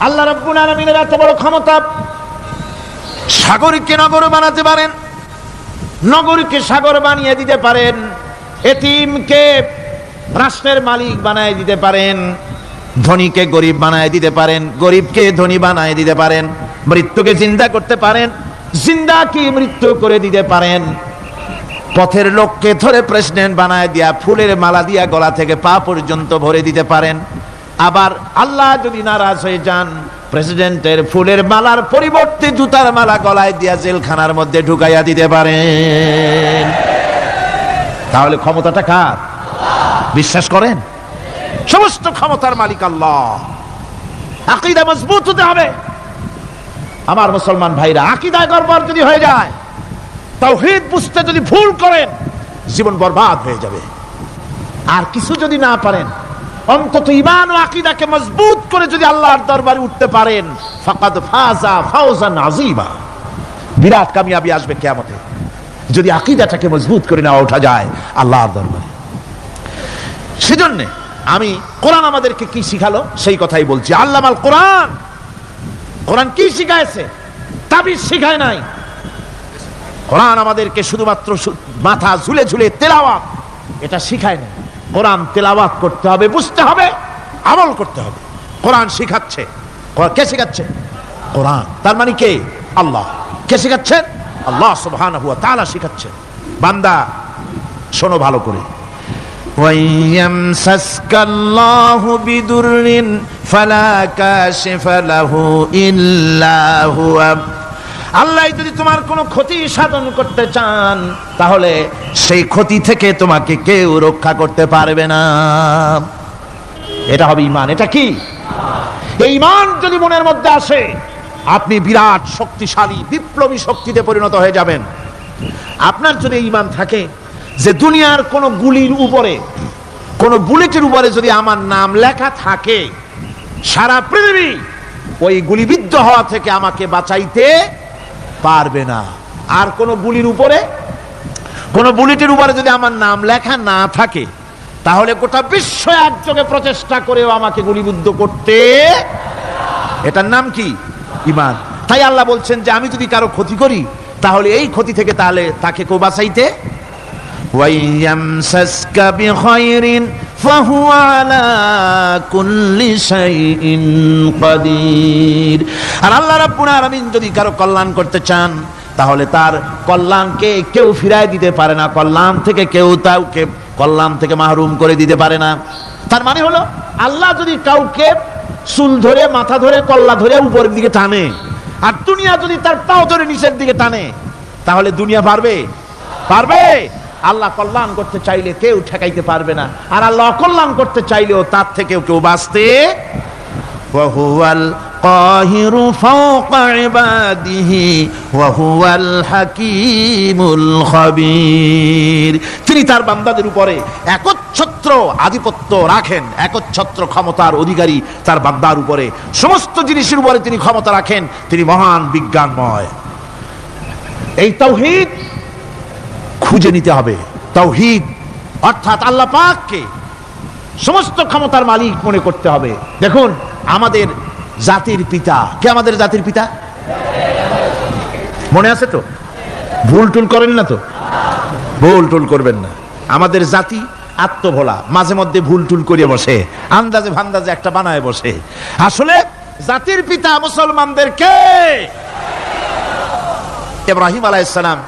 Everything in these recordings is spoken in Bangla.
আল্লাহ রাব্বুল আলামিনের এত বড় ক্ষমতা, সাগরকে নগর বানাতে পারেন, নগরকে সাগর বানিয়ে দিতে পারেন, এতিমকে রাষ্ট্রের মালিক বানায় দিতে পারেন, ধনীকে গরিব বানায় দিতে পারেন, গরিবকে ধনী বানায় দিতে পারেন, মৃত্যুকে জিন্দা করতে পারেন, জিন্দাকে মৃত্যু করে দিতে পারেন, পথের লোককে ধরে প্রেসিডেন্ট বানায় দিয়া ফুলের মালা দিয়া গলা থেকে পা পর্যন্ত ভরে দিতে পারেন। আবার আল্লাহ যদি নারাজ হয়ে যান, প্রেসিডেন্টের ফুলের মালার পরিবর্তে জুতার মালা গলায় দিয়া জেলখানার মধ্যে ঢুকাইয়া দিতে পারেন। তাহলে ক্ষমতাটা কার? বিশ্বাস করেন? সমস্ত ক্ষমতার মালিক আল্লাহ। আকীদা মজবুত হতে হবে আমার মুসলমান ভাইরা। আকীদায় গড়বড় যদি হয়ে যায়, তাওহীদ বুঝতে যদি ভুল করেন, জীবন বরবাদ হয়ে যাবে। আর কিছু যদি না পারেন, অন্তত ঈমান ও আকীদাকে মজবুত করে যদি আল্লাহর দরবারে উঠতে পারেন, ফাকাদ ফাজা ফাওজান আযীমা, বিরাট কামিয়াবি আসবে কিয়ামতে যদি আকীদাটাকে মজবুত করে নেওয়া ওঠা যায় আল্লাহর দরবারে। সেজন্য আমি কোরআন আমাদেরকে কি শিখালো সেই কথাই বলছি। আল্লামাল কোরআন, কোরআন কি শিখাইছে? তাবিজ শিখায় নাই। কোরআন আমাদেরকে শুধুমাত্র মাথা ঝুলে ঝুলে তেলাওয়াত এটা শিখায় না। কোরআন তেলাওয়াত করতে হবে, বুঝতে হবে, আমল করতে হবে। কোরআন শিখাচ্ছে। কে শিখাচ্ছে? কোরআন। তার মানে কে? আল্লাহ। কে শিখাচ্ছেন? আল্লাহ সুবহানাহু ওয়া তাআলা শিখাচ্ছেন। বান্দা শোনো ভালো করে, ওয়ায়ামসাসকাল্লাহু বিদুররিন ফালা কাশিফা লাহু ইল্লা হুয়া। আল্লাহ যদি তোমার কোনো ক্ষতি সাধন করতে চান, তাহলে সেই ক্ষতি থেকে তোমাকে কেউ রক্ষা করতে পারবে না। এটা হবে ঈমান। এটা কি? এই ঈমান যদি মনের মধ্যে আসে, আপনি বিরাট শক্তিশালী বিপ্লবী শক্তিতে পরিণত হয়ে যাবেন। আপনার যদি ঈমান থাকে যে দুনিয়ার কোন গুলির উপরে, কোন বুলেটের উপরে যদি আমার নাম লেখা থাকে, সারা পৃথিবী ওই গুলিবিদ্ধ হওয়া থেকে আমাকে বাঁচাইতে পারবে না। আর কোন গুলির উপরে, কোন বুলেটের উপরে যদি আমার নাম লেখা না থাকে, তাহলে গোটা বিশ্ব একযোগে প্রচেষ্টা করেও আমাকে গুলিবিদ্ধ করতে, এটার নাম কি? ঈমান। তাই আল্লাহ বলছেন যে আমি যদি কারো ক্ষতি করি, তাহলে এই ক্ষতি থেকে তাহলে তাকে কেউ বাঁচাইতে। ওয়ায়ামসাসকা বিখাইরিন ফাহুয়া আলা কুল্লি শাইইন কাদির। আর আল্লাহ রাব্বুল আলামিন যদি কারো কল্যাণ করতে চান, তাহলে তার কল্যাণকে কেউ ফিরায় দিতে পারে না, কল্যাণ থেকে কেউ তাকে কল্যাণ থেকে মাহরুম করে দিতে পারে না। তার মানে হলো, আল্লাহ যদি কাউকে চুল ধরে, মাথা ধরে, কল্লা ধরে উপরের দিকে টানে, আর দুনিয়া যদি তার পাও ধরে নিচের দিকে টানে, তাহলে দুনিয়া পারবে? পারবে? আল্লাহ কল্যাণ করতে চাইলে কেউ ঠেকাইতে পারবে না, আর আল্লাহ অকল্যাণ করতে চাইলেও তার থেকেও কেউ বাঁচতে। ওয়া হুয়াল কাহিরু ফাওকা ইবাদিহি ওয়া হুয়াল হাকীমুল খাবীর। তিনি তার বান্দাদের উপরে একচ্ছত্র আধিপত্য রাখেন, একচ্ছত্র ক্ষমতার অধিকারী তার বান্দার উপরে, সমস্ত জিনিসের উপরে তিনি ক্ষমতা রাখেন। তিনি মহান বিজ্ঞানময়। এই তাওহীদ খুঁজে নিতে হবে। তাওহীদ অর্থাৎ আল্লাহ পাককে সমস্ত ক্ষমতার মালিক মনে করতে হবে। দেখুন, আমাদের জাতির পিতা কে? আমাদের জাতির পিতা মনে আছে তো? ভুল টুল করেন না তো? ভুল টুল করবেন না। আমাদের জাতি আত্মভোলা, মাঝে মধ্যে ভুল টুল করে বসে, আন্দাজে ভান্দাজে একটা বানায় বসে। আসলে জাতির পিতা মুসলমানদের কে? ইব্রাহিম আলাইহিস সালাম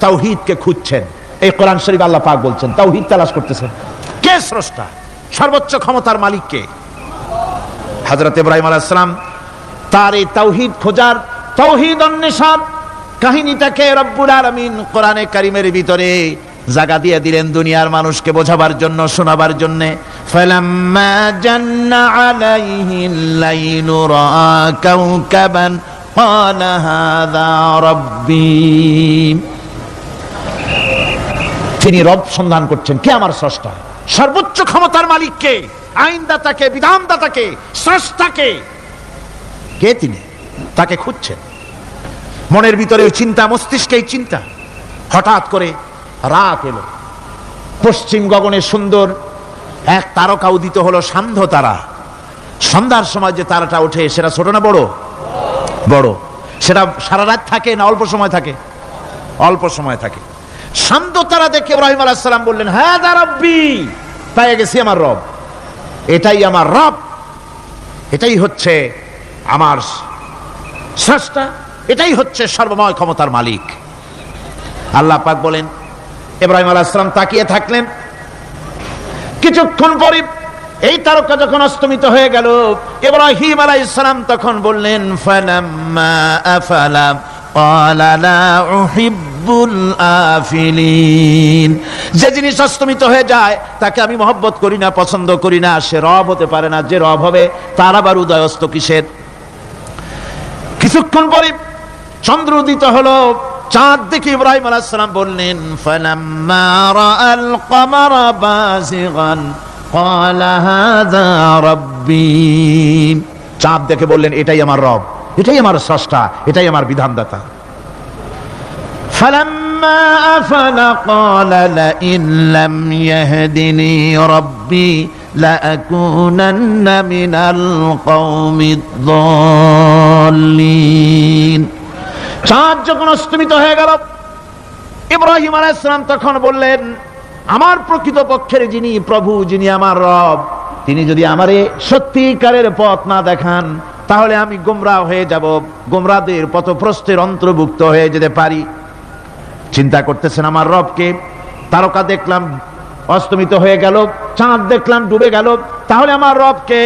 তাওহীদকে খুঁজছেন। এই কোরআন শরীফ আল্লাহ পাক বলছেন তাওহীদ তালাশ করতেছেন। কে স্রষ্টা? সর্বোচ্চ ক্ষমতার মালিক কে? হযরত ইব্রাহিম আলাইহিস সালাম তার এই তাওহীদ খোঁজার, তাওহীদ অন্বেষণ কাহিনীটাকে রব্বুল আলামিন কোরআনে কারীমের ভিতরে জায়গা দিয়ে দিলেন দুনিয়ার মানুষকে বোঝাবার জন্য, শোনাবার জন্য। ফালাম্মা জান্না আলাইহিল লাইলু রাআ কাওকাবান ক্বালা হাযা রাব্বি। তিনি রব সন্ধান করছেন। কে আমার স্রষ্টা? সর্বোচ্চ ক্ষমতার মালিক কে? আইনদাতাকে, বিধানদাতাকে, স্রষ্টাকে কে? তিনি তাকে খুঁজছেন। মনের ভিতরে চিন্তা, মস্তিষ্কে চিন্তা। হঠাৎ করে রাত এলো, পশ্চিম গগনে সুন্দর এক তারকা উদিত হলো, সান্ধ্য তারা। সন্ধ্যার সময় যে তারাটা ওঠে সেটা ছোট না বড়? বড়। সেটা সারা রাত থাকে না অল্প সময় থাকে? অল্প সময় থাকে। শান্ত তারা দেখে ইব্রাহিম আলাইহিস সালাম বললেন, হ্যাঁ দা রব্বি, পেয়ে গেছি আমার রব, এটাই আমার রব, এটাই হচ্ছে আমার স্রষ্টা, এটাই হচ্ছে সর্বময় ক্ষমতার মালিক। আল্লাহ পাক বলেন, ইব্রাহিম আলাইহিস সালাম তাকিয়ে থাকলেন। কিছুক্ষণ পরে এই তারকা যখন অস্তমিত হয়ে গেল, ইব্রাহিম আলাইহিস সালাম তখন বললেন, ফালাম্মা আফালা ক্বালা লা উহিব্বুল আফিলিন। যে জিনিস অস্তমিত হয়ে যায় তাকে আমি মহব্বত করি না, পছন্দ করি না, সে রব হতে পারে না। যে রব হবে তার আবার উদয় অস্ত কিসের? কিছুক্ষণ পরে চন্দ্র উদিত হলো, চাঁদ দেখে ইব্রাহিম আলাইহিস সালাম বললেন, ফালাম্মা রাআল কমারা বাযিগান ক্বালা হাযা রাব্বি। চাঁদ দেখে বললেন, এটাই আমার রব, এটাই আমার স্রষ্টা, এটাই আমার বিধানদাতা। ফালাম্মা আফালা ক্বালা লাইন লাম ইয়াহদিনি রাব্বি লাআকুনান্না মিনাল কওমিদ যাল্লিন। চাঁদ যখন অস্তমিত হয়ে গেল, ইব্রাহিম আলাইহিস সালাম তখন বললেন, আমার প্রকৃত পক্ষের যিনি প্রভু, যিনি আমার রব, তিনি যদি আমারে সত্যিকারের পথ না দেখান তাহলে আমি গোমরাহ হয়ে যাব, গোমরাহদের পথভ্রষ্টের অন্তর্ভুক্ত হয়ে যেতে পারি। চিন্তা করতেছেন আমার রবকে। তারকা দেখলাম অস্তমিত হয়ে গেল, চাঁদ দেখলাম ডুবে গেল, তাহলে আমার রবকে।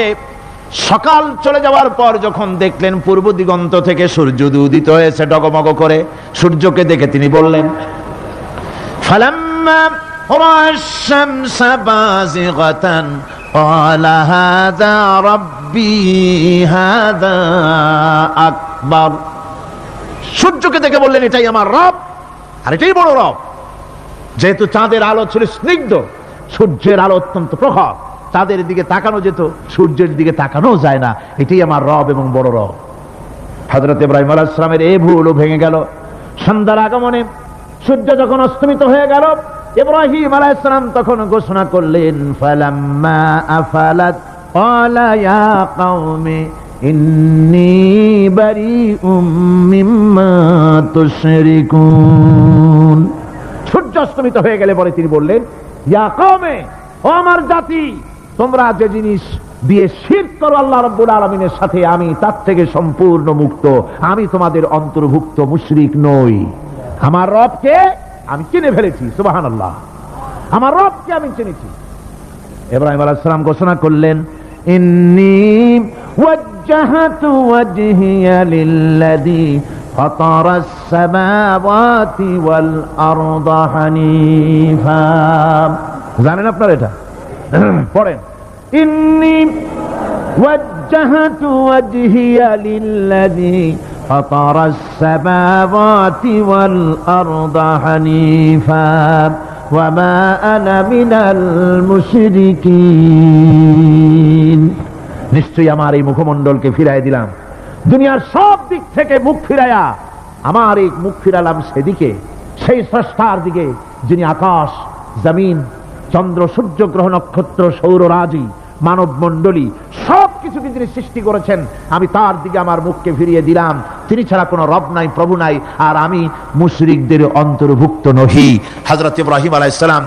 সকাল চলে যাওয়ার পর যখন দেখলেন পূর্ব দিগন্ত থেকে সূর্য উদিত হয়েছে ডগমগ করে, সূর্যকে দেখে তিনি বললেন, ফালাম্মা রাআশ শামসা বাযিগাতান ক্বালা হাযা রাব্বি হাযা আকবার। সূর্যকে দেখে বললেন, এটাই আমার রব আর এটাই বড় রব। যেহেতু চাঁদের আলো ছিল স্নিগ্ধ, সূর্যের আলো অত্যন্ত প্রখর, চাঁদের দিকে তাকানো যেত, সূর্যের দিকে তাকানো যায় না, এটাই আমার রব এবং বড় রব। হযরত ইব্রাহিম আলাইহিস সালামের এই ভুলও ভেঙে গেল। সন্ধ্যার আগমনে সূর্য যখন অস্তমিত হয়ে গেল, ইব্রাহিম আলাইহিস সালাম তখন ঘোষণা করলেন, ফালাম্মা আফালাত ক্বালা ইয়া কওমি ইন্নী বারিউম মিম্মা তুশরিকুন। সূর্য অস্তমিত হয়ে গেলে পরে তিনি বললেন, ইয়া কওমে, ও আমার জাতি, তোমরা যে জিনিস দিয়ে শিরক করো আল্লাহ রাব্বুল আলামিনের সাথে, আমি তার থেকে সম্পূর্ণ মুক্ত, আমি তোমাদের অন্তর্ভুক্ত, মুশরিক নই। আমার রবকে আমি চিনে ফেলেছি, সুবহানাল্লাহ, আমার রবকে আমি চিনেছি। ইব্রাহিম আলাইহিস সালাম ঘোষণা করলেন, ইন্নী ওয়াজ্জাহতু ওয়াজহিয়া লিল্লাযী ফাতারাস সামাওয়াতি ওয়াল আরদা হানিফা। জানেন আপনারা এটা? পড়েন, ইন্নী ওয়াজ্জাহতু ওয়াজহিয়া লিল্লাযী ফাতারাস সামাওয়াতি ওয়াল আরদা হানিফা ওয়া মা আনা মিনাল মুশরিকিন। নিশ্চয়ই আমার এই মুখমণ্ডলকে ফিরাই দিলাম, দুনিয়ার সব দিক থেকে মুখ ফিরাইয়া আমার এই মুখ ফিরালাম সেদিকে, সেই স্রষ্টার দিকে যিনি আকাশ, জমিন, চন্দ্র, সূর্য, গ্রহ, নক্ষত্র, সৌররাজি, মানব মণ্ডলী সবকিছুকে যিনি সৃষ্টি করেছেন, আমি তার দিকে আমার মুখকে ফিরিয়ে দিলাম। তিনি ছাড়া কোনো রব নাই, প্রভু নাই, আর আমি মুশরিকদের অন্তর্ভুক্ত নহি। হযরত ইব্রাহিম আলাইহিস সালাম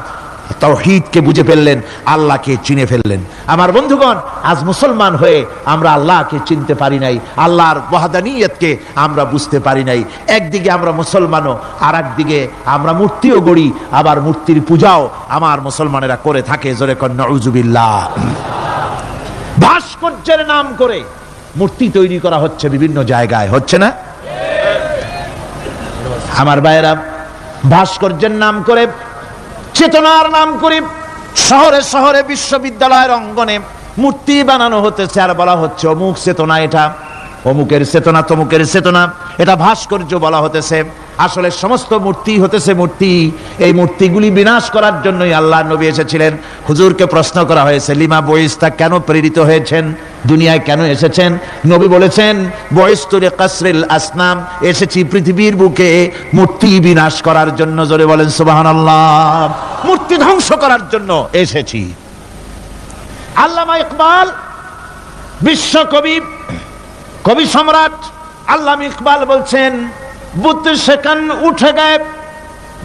তাওহীদকে বুঝে ফেললেন, আল্লাহকে চিনে ফেললেন। আমার বন্ধুগণ, আজ মুসলমান হয়ে আমরা আল্লাহকে চিনতে পারি নাই, আল্লাহর ওয়াহদানিয়তকে আমরা বুঝতে পারি নাই। একদিকে আমরা মুসলমানও, আর একদিকে আমরা মূর্তিও গড়ি, আবার মূর্তির পূজাও আমার মুসলমানেরা করে থাকে। জোরে কোন নাউযুবিল্লাহ। ভাস্কর্যের নাম করে মূর্তি তৈরি করা হচ্ছে বিভিন্ন জায়গায়, হচ্ছে না? আমার ভাইয়েরা, ভাস্কর্যের নাম করে, চেতনার নাম করে শহরে শহরে, বিশ্ববিদ্যালয়ের অঙ্গনে মূর্তি বানানো হতেছে, আর বলা হচ্ছে অমুক চেতনা, এটা অমুকের চেতনা, তমুকের চেতনা, এটা ভাস্কর্য বলা হতেছে। আসলে সমস্ত মূর্তি হতেছে মূর্তি। এই মূর্তিগুলি বিনাশ করার জন্যই আল্লাহ নবী এসেছিলেন। হুজুরকে প্রশ্ন করা হয়েছে, লিমা বয়স্তা, কেন প্রেরিত হয়েছেন, দুনিয়ায় কেন এসেছেন? নবী বলেছেন, বয়স্তুরে কাসরিল আসনাম, এসেছি পৃথিবীর বুকে মূর্তি বিনাশ করার জন্য। জোরে বলেন সুবহানাল্লাহ। মূর্তি ধ্বংস করার জন্য এসেছি। আল্লামা ইকবাল বিশ্বকবি কবি সম্রাট আল্লামা ইকবাল বলছেন, বুত সেকন উঠ গয়ে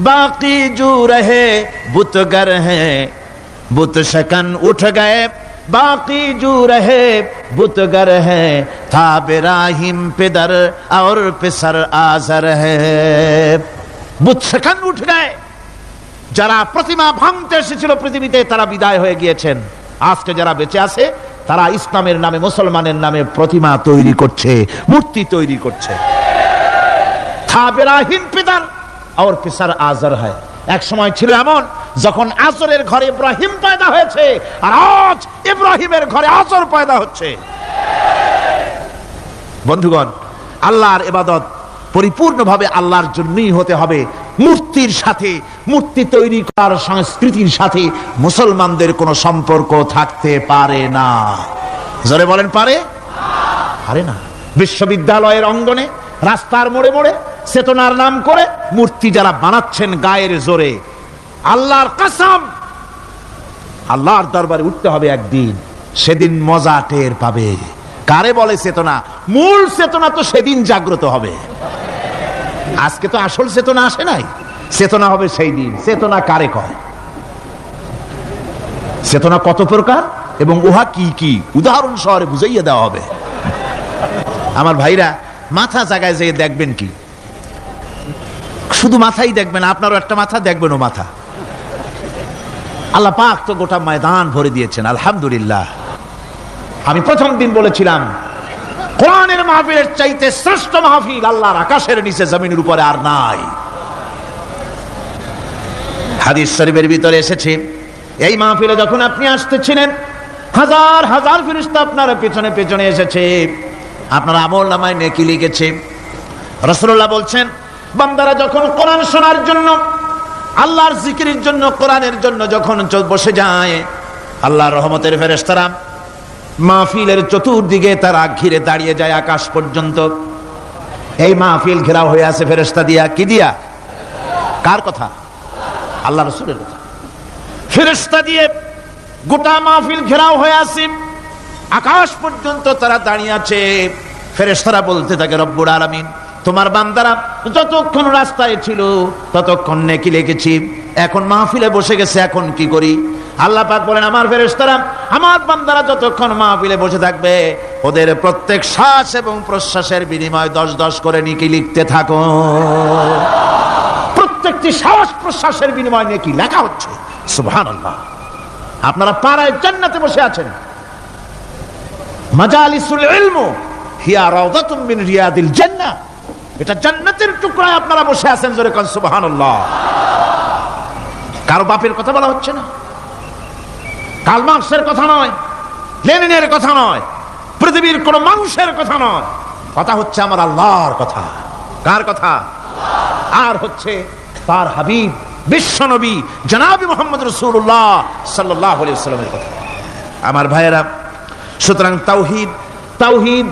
বাকি জু রহে বুতগর হ্যাঁ, বুত সেকন উঠ গয়ে बाकी जू रहे बुतगर है था बेराहिम पिदर और पिसर आजर है। বুত সেখান উঠ গয়ে, যারা প্রতিমা ভাঙতে এসেছিল পৃথিবীতে তারা বিদায় হয়ে গিয়েছেন। আজকে যারা বেঁচে আছে তারা ইসলামের নামে, মুসলমানের নামে প্রতিমা তৈরি করছে, মূর্তি তৈরি করছে। था बेराहिम पिदर और पिसर आजर है। এক সময় ছিল এমন যখন আজরের ঘরে ইব্রাহিম পয়দা হয়েছে, আর আজ ইব্রাহিমের ঘরে আজর পয়দা হচ্ছে। বন্ধুগণ, আল্লাহর ইবাদত পরিপূর্ণভাবে আল্লাহর জন্যই হতে হবে। মূর্তির সাথে, মূর্তি তৈরি করার সংস্কৃতির সাথে মুসলমানদের কোনো সম্পর্ক থাকতে পারে না। জোরে বলেন, পারে? পারে না। বিশ্ববিদ্যালয়ের অঙ্গনে, রাস্তার মোড়ে মোড়ে চেতনার নাম করে মূর্তি যারা বানাচ্ছেন গায়ের জোরে, আল্লাহর কসম, আল্লাহর দরবারে উঠতে হবে একদিন, সেদিন মজা টের পাবে। কারে বলে চেতনা? মূল চেতনা তো সেদিন জাগ্রত হবে। আজকে তো আসল চেতনা আসে নাই, চেতনা হবে সেই দিন। চেতনা কারে কয়? চেতনা কত প্রকার এবং উহা কি কি উদাহরণ সহরে বুঝাইয়া দেওয়া হবে। আমার ভাইরা, মাথা জায়গায় যেয়ে দেখবেন কি, শুধু মাথাই দেখবেন, আপনারও একটা মাথা দেখবেন, ও মাথা। আল্লাহ পাক তো গোটা ময়দান ভরে দিয়েছেন, আলহামদুলিল্লাহ। আমি প্রথম দিন বলেছিলাম, কোরআনের মাহফিলের চাইতে শ্রেষ্ঠ মাহফিল আল্লাহর আকাশের নিচে জমিনের উপরে আর নাই। হাদিস শরীফের ভিতরে এসেছে, এই মাহফিলে যখন আপনি আসতেছিলেন, হাজার হাজার ফেরেশতা আপনার পেছনে পেছনে এসেছে, আপনার আমলনামায় নেকি লিখেছে। রাসূলুল্লাহ বলছেন, বান্দারা যখন কোরআন শোনার জন্য, আল্লাহর জিকিরের জন্য, কোরআনের জন্য যখন বসে যায়, আল্লাহর রহমতের ফেরেশতারা মাহফিলের চতুর্দিকে তারা ঘিরে দাঁড়িয়ে যায় আকাশ পর্যন্ত। এই মাহফিল ঘেরাও হয়ে আছে ফেরেশতা দিয়া। কি দিয়া? কার কথা? আল্লাহ রাসূলের কথা। ফেরেশতা দিয়ে গোটা মাহফিল ঘেরাও হয়ে আছে, আকাশ পর্যন্ত তারা দাঁড়িয়ে আছে। ফেরেশতারা বলতে থাকে, রব্বুল আলামিন, তোমার বান্দারা যতক্ষণ রাস্তায় ছিল ততক্ষণ নেকি লিখেছি, এখন মাহফিলে বসে গেছে, এখন কি করি? আল্লাহ পাক বলেন, আমার ফেরেশতারা, আমার বান্দারা যতক্ষণ মাহফিলে বসে থাকবে, ওদের প্রত্যেক শ্বাস এবং প্রশ্বাসের বিনিময়ে 10-10 করে নেকি লিখতে থাকো। প্রত্যেকটি শ্বাস প্রশ্বাসের বিনিময়ে নেকি লেখা হচ্ছে। সুবহানাল্লাহ। আপনারা পাড়ায় জান্নাতে বসে আছেন, মাজালিসুল ইলম হিয়া রাউদাতুম মিন রিয়াদিল জান্নাহ, এটা জান্নাতের টুকরায় আপনারা বসে আছেন। জোরে কোন সুবহানাল্লাহ। কারো বাপের কথা বলা হচ্ছে না, কার্ল মার্কসের কথা নয়, লেনিনের কথা নয়, পৃথিবীর কোন মানুষের কথা নয়, কথা হচ্ছে আমার আল্লাহর কথা। কার কথা? আর হচ্ছে তার হাবিব বিশ্বনবী জনাব মুহাম্মদ রাসূলুল্লাহ সাল্লাল্লাহু আলাইহি ওয়াসাল্লামের কথা। আমার ভাইয়েরা, সুতরাং তাওহীদ, তাওহীদ,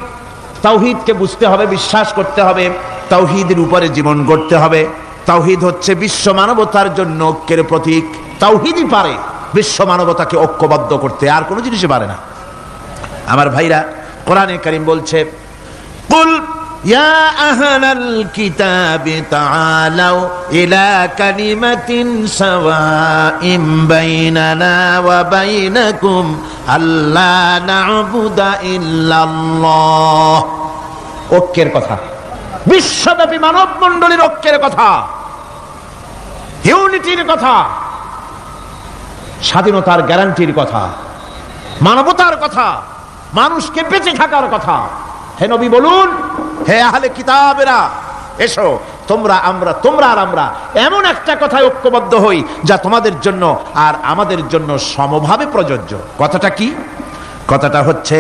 তাওহীদকে বুঝতে হবে, বিশ্বাস করতে হবে, তাওহীদের উপরে জীবন গড়তে হবে। তাওহীদ হচ্ছে বিশ্ব মানবতার জন্য ঐক্যের প্রতীক। তাওহীদই পারে বিশ্ব মানবতাকে ঐক্যবদ্ধ করতে, আর কোনো জিনিসই পারে না। আমার ভাইরা, কোরআনে কারীম বলছে, কুল ইয়া আহলাল কিতাবি তাআলাউ ইলা কালিমাতিন সাওয়াইন বাইনানা ওয়া বাইনাকুম আল্লা না'বুদা ইল্লাল্লাহ। ঐক্যের কথা, বিশ্বব্যাপী মানব মণ্ডলীর ঐক্যের কথা, ইউনিটির কথা, স্বাধীনতার গ্যারান্টির কথা, মানবতার কথা, মানুষকে বেঁচে থাকার কথা। হে নবী বলুন, হে আহলে কিতাবেরা, এসো, তোমরা আমরা, তোমরা আর আমরা এমন একটা কথায় ঐক্যবদ্ধ হই যা তোমাদের জন্য আর আমাদের জন্য সমভাবে প্রযোজ্য। কথাটা কি? কথাটা হচ্ছে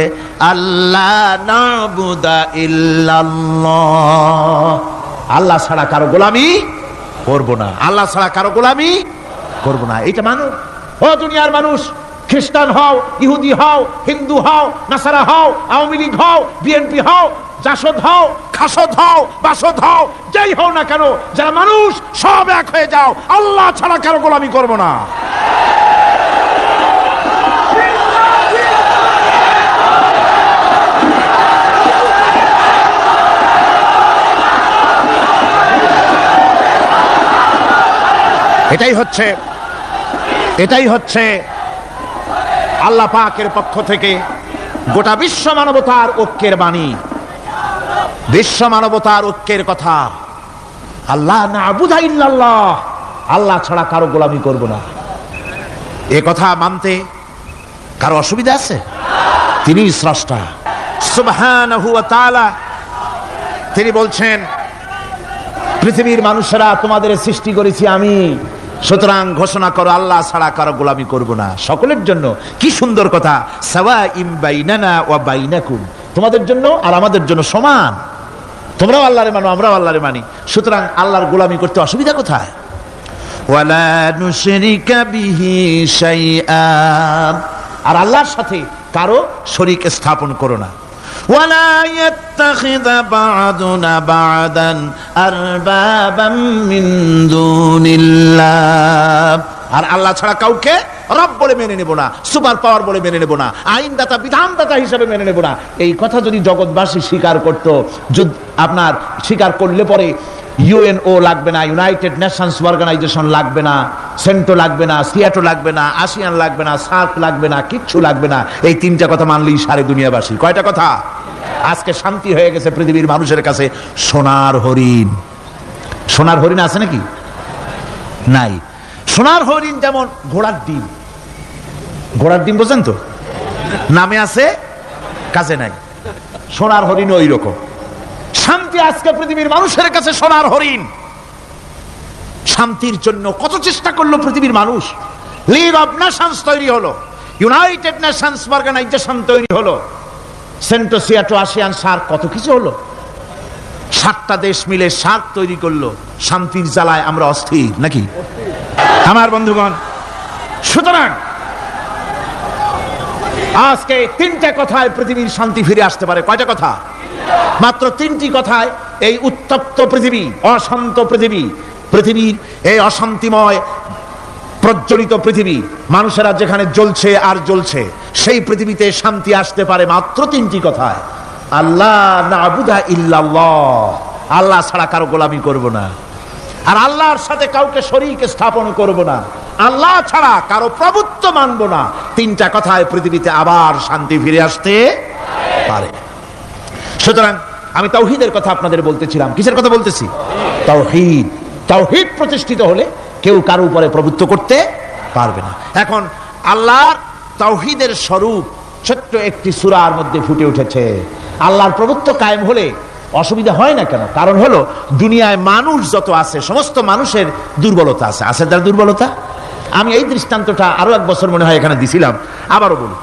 আল্লাহ না'বুদা ইল্লাল্লাহ, আল্লাহ ছাড়া কারো গোলামি করব না, আল্লাহ ছাড়া কারো গোলামি করব না। এটা মানো। ও দুনিয়ার মানুষ, খ্রিস্টান হও, ইহুদি হও, হিন্দু হও, নাসারা হও, আওয়ামী লীগ হও, বিএনপি হও, জাসদ হও, খাসদ হও, বাসদ হও, যাই হও না কেন, যারা মানুষ সব এক হয়ে যাও, আল্লাহ ছাড়া কারো গোলামি করব না। এটাই হচ্ছে আল্লাহ পাকের পক্ষ থেকে গোটা বিশ্ব মানবতার ঐক্যের বাণী, বিশ্ব মানবতার ঐক্যের কথা। আল্লাহ না'বুদা ইল্লাল্লাহ, আল্লাহ ছাড়া কারো গোলামি করব না। এ কথা মানতে কারো অসুবিধা আছে? তিনি স্রষ্টা সুবহানাহু ওয়া তাআলা। তিনি বলছেন, পৃথিবীর মানুষেরা তোমাদের সৃষ্টি করেছি আমি, সুতরাং ঘোষণা করো আল্লাহ ছাড়া কারো গোলামি করব না সকলের জন্য। কি সুন্দর কথা, সাওয়াইম বাইনানা ওয়া বাইনাকুম, তোমাদের জন্য আর আমাদের জন্য সমান। তোমরাও আল্লাহরে মানো, আমরাও আল্লাহরে মানি, সুতরাং আল্লাহর গোলামি করতে অসুবিধা কোথায়? ওয়ালা নুশরিকা বিহি শাইআ, আর আল্লাহর সাথে কারো শরীক স্থাপন করো না। ওয়ালা ইয়াত্তাখিযা বা'দুনা বা'দান আরবাবাম মিন দুনিল্লাহ, আর আল্লাহ ছাড়া কাউকে রব বলে মেনে নেব না, সুপার পাওয়ার বলে মেনে নেব না, আইনদাতা বিধানদাতা হিসেবে মেনে নেব না। এই কথা যদি জগৎবাসী স্বীকার করত, আপনার স্বীকার করলে পরে ইউএনও লাগবে না, ইউনাইটেড নেশনস অর্গানাইজেশন লাগবে না, সেন্টো লাগবে না, সিয়াটো লাগবে না, আসিয়ান লাগবে না, সার্ক লাগবে না, কিচ্ছু লাগবে না। এই তিনটা কথা মানলেই সারে দুনিয়াবাসী। কয়টা কথা? আজকে শান্তি হয়ে গেছে পৃথিবীর মানুষের কাছে। সোনার হরিণ, সোনার হরিণ আছে নাকি? নাই। সোনার হরিণ যেমন ঘোড়ার ডিম, ঘোড়ার ডিম বোঝেন তো, নামে আছে কাজে নাই। সোনার হরিণ ওই রকম। শান্তি আজকে পৃথিবীর মানুষের কাছে সোনার হরিণ। শান্তির জন্য কত চেষ্টা করলো পৃথিবীর মানুষ। লিগ অব নেশনস তৈরি হলো, ইউনাইটেড নেশনস অর্গানাইজেশন তৈরি হলো, সেন্টো সিয়াটো আসিয়ান সার্ক, কত কিছু হলো। 7টা দেশ মিলে সার্ক তৈরি করলো। শান্তির জ্বালায় আমরা অস্থির নাকি আমার বন্ধুগণ? সুতরাং আজকে 3টে কথায় পৃথিবীর শান্তি ফিরে আসতে পারে। কয়টা কথা? মাত্র 3টি কথায় এই উত্তপ্ত পৃথিবী, অশান্ত পৃথিবী, পৃথিবীর এই অশান্তিময় প্রজ্বলিত পৃথিবী, মানুষেরা যেখানে জ্বলছে আর জ্বলছে, সেই পৃথিবীতে শান্তি আসতে পারে মাত্র 3টি কথায়। আল্লাহ না'বুদা ইল্লাল্লাহ, আল্লাহ ছাড়া কারো গোলামি করব না, আর আল্লাহর সাথে কাউকে শরীক স্থাপন করব না, আল্লাহ ছাড়া কারো প্রভুত্ব মানব না। 3টা কথায় পৃথিবীতে আবার শান্তি ফিরে আসতে পারে। সুতরাং আমি তাওহীদের কথা আপনাদের বলতেছিলাম। কিসের কথা বলতেছি? তাওহীদ। তাওহীদ প্রতিষ্ঠিত হলে কেউ কারো উপরে প্রভুত্ব করতে পারবে না। এখন আল্লাহর তাওহীদের স্বরূপ ছোট্ট একটি সূরার মধ্যে ফুটে উঠেছে। আল্লাহর প্রভুত্ব কায়েম হলে অসুবিধা হয় না কেন? কারণ হলো দুনিয়ায় মানুষ যত আছে, সমস্ত মানুষের দুর্বলতা আছে। আছে তার দুর্বলতা। আমি এই দৃষ্টান্তটা আরো 1 বছর মনে হয় এখানে দিছিলাম, আবারও বলি।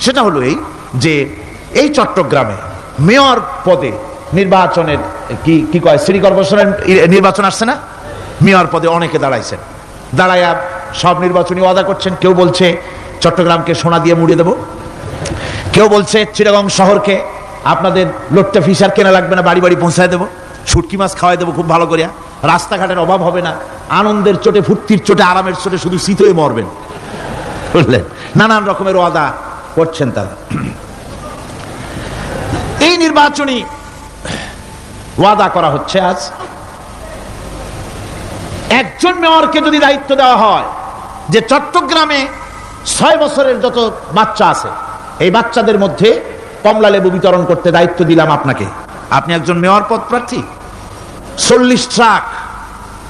সেটা হলো এই যে এই চট্টগ্রামে মেয়র পদে নির্বাচনের কি কয়, সিটি কর্পোরেশনের নির্বাচন আসছে না? মেয়র পদে অনেকে দাঁড়াইছেন, দাঁড়াইয়া সব নির্বাচনী ওয়াদা করছেন। কেউ বলছে চট্টগ্রামকে সোনা দিয়ে মুড়িয়ে দেব, কেউ বলছে চিটাগং শহরকে আপনাদের লোট্টা ফিশার কেনা লাগবে না, বাড়ি বাড়ি পৌঁছায় দেবো, শুটকি মাছ খাওয়াই দেবো খুব ভালো করিয়া, রাস্তাঘাটের অভাব হবে না, আনন্দের চোটে, ফুর্তির চোটে, আরামের চোটে শুধু শীত হয়ে মরবেন। বুঝলেন? নানান রকমের ওয়াদা করছেন তারা। এই নির্বাচনী ওয়াদা করা হচ্ছে। আজ একজন মেয়রকে যদি দায়িত্ব দেওয়া হয় যে চট্টগ্রামে 6 বছরের যত বাচ্চা আছে, এই বাচ্চাদের মধ্যে কমলা লেবু বিতরণ করতে দায়িত্ব দিলাম আপনাকে, আপনি একজন মেয়র পদ প্রার্থী, 40 ট্রাক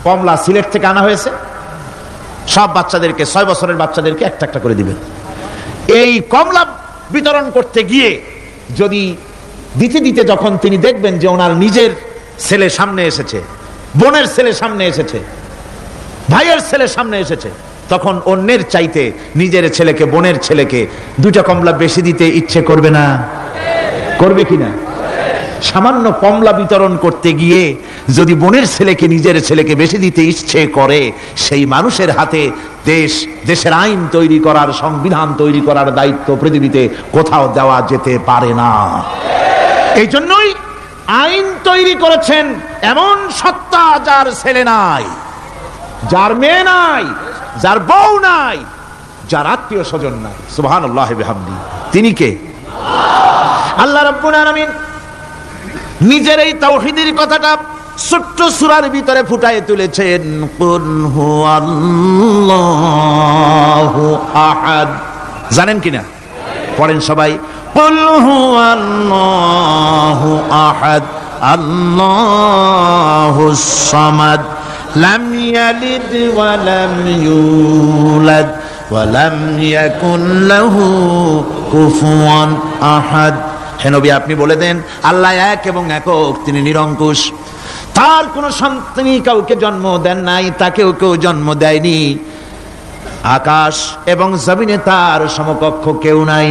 কমলা সিলেট থেকে আনা হয়েছে, সব বাচ্চাদেরকে, 6 বছরের বাচ্চাদেরকে একটা একটা করে দিবেন। এই কমলা বিতরণ করতে গিয়ে যদি দিতে দিতে যখন তিনি দেখবেন যে ওনার নিজের ছেলে সামনে এসেছে, বোনের ছেলে সামনে এসেছে, ভাইয়ের ছেলে সামনে এসেছে, তখন অন্যের চাইতে নিজের ছেলেকে, বোনের ছেলেকে 2টা কমলা বেশি দিতে ইচ্ছে করবে না? করবে কিনা? সামান্য কমলা বিতরণ করতে গিয়ে যদি বোনের ছেলেকে, নিজের ছেলেকে বেশি দিতে ইচ্ছে করে, সেই মানুষের হাতে দেশের আইন তৈরি করার, সংবিধান তৈরি করার দায়িত্ব পৃথিবীতে কোথাও দেওয়া যেতে পারে না। এই জন্যই আইন তৈরি করেছেন এমন সত্তা যার ছেলে নাই, যার মেয়ে নাই, যার বউ নাই, যার আত্মীয় স্বজন নাই। সুবহানাল্লাহ বিহামদি। তিনি কে? আল্লাহ রাব্বুল আলামিন নিজের এই তাওহীদের কথাটা ছোট্ট সূরার ভিতরে ফুটায়ে তুলেছেন, কুল হুয়াল্লাহু আহাদ। জানেন কিনা? পড়েন সবাই, কুল হুয়াল্লাহু আহাদ আল্লাহুস সামাদ লাম ইয়ালিদ ওয়া লাম ইউলাদ ওয়া লাম ইয়াকুন লাহু কুফুয়ান আহাদ। হে নবী, আপনি বলে দেন আল্লাহ এক এবং একক, তিনি নিরঙ্কুশ, তার কোন সন্তান, কাউকে জন্ম দেন নাই, তাকেও কেউ জন্ম দেয়নি, আকাশ এবং জমিনে তার সমকক্ষ কেউ নাই।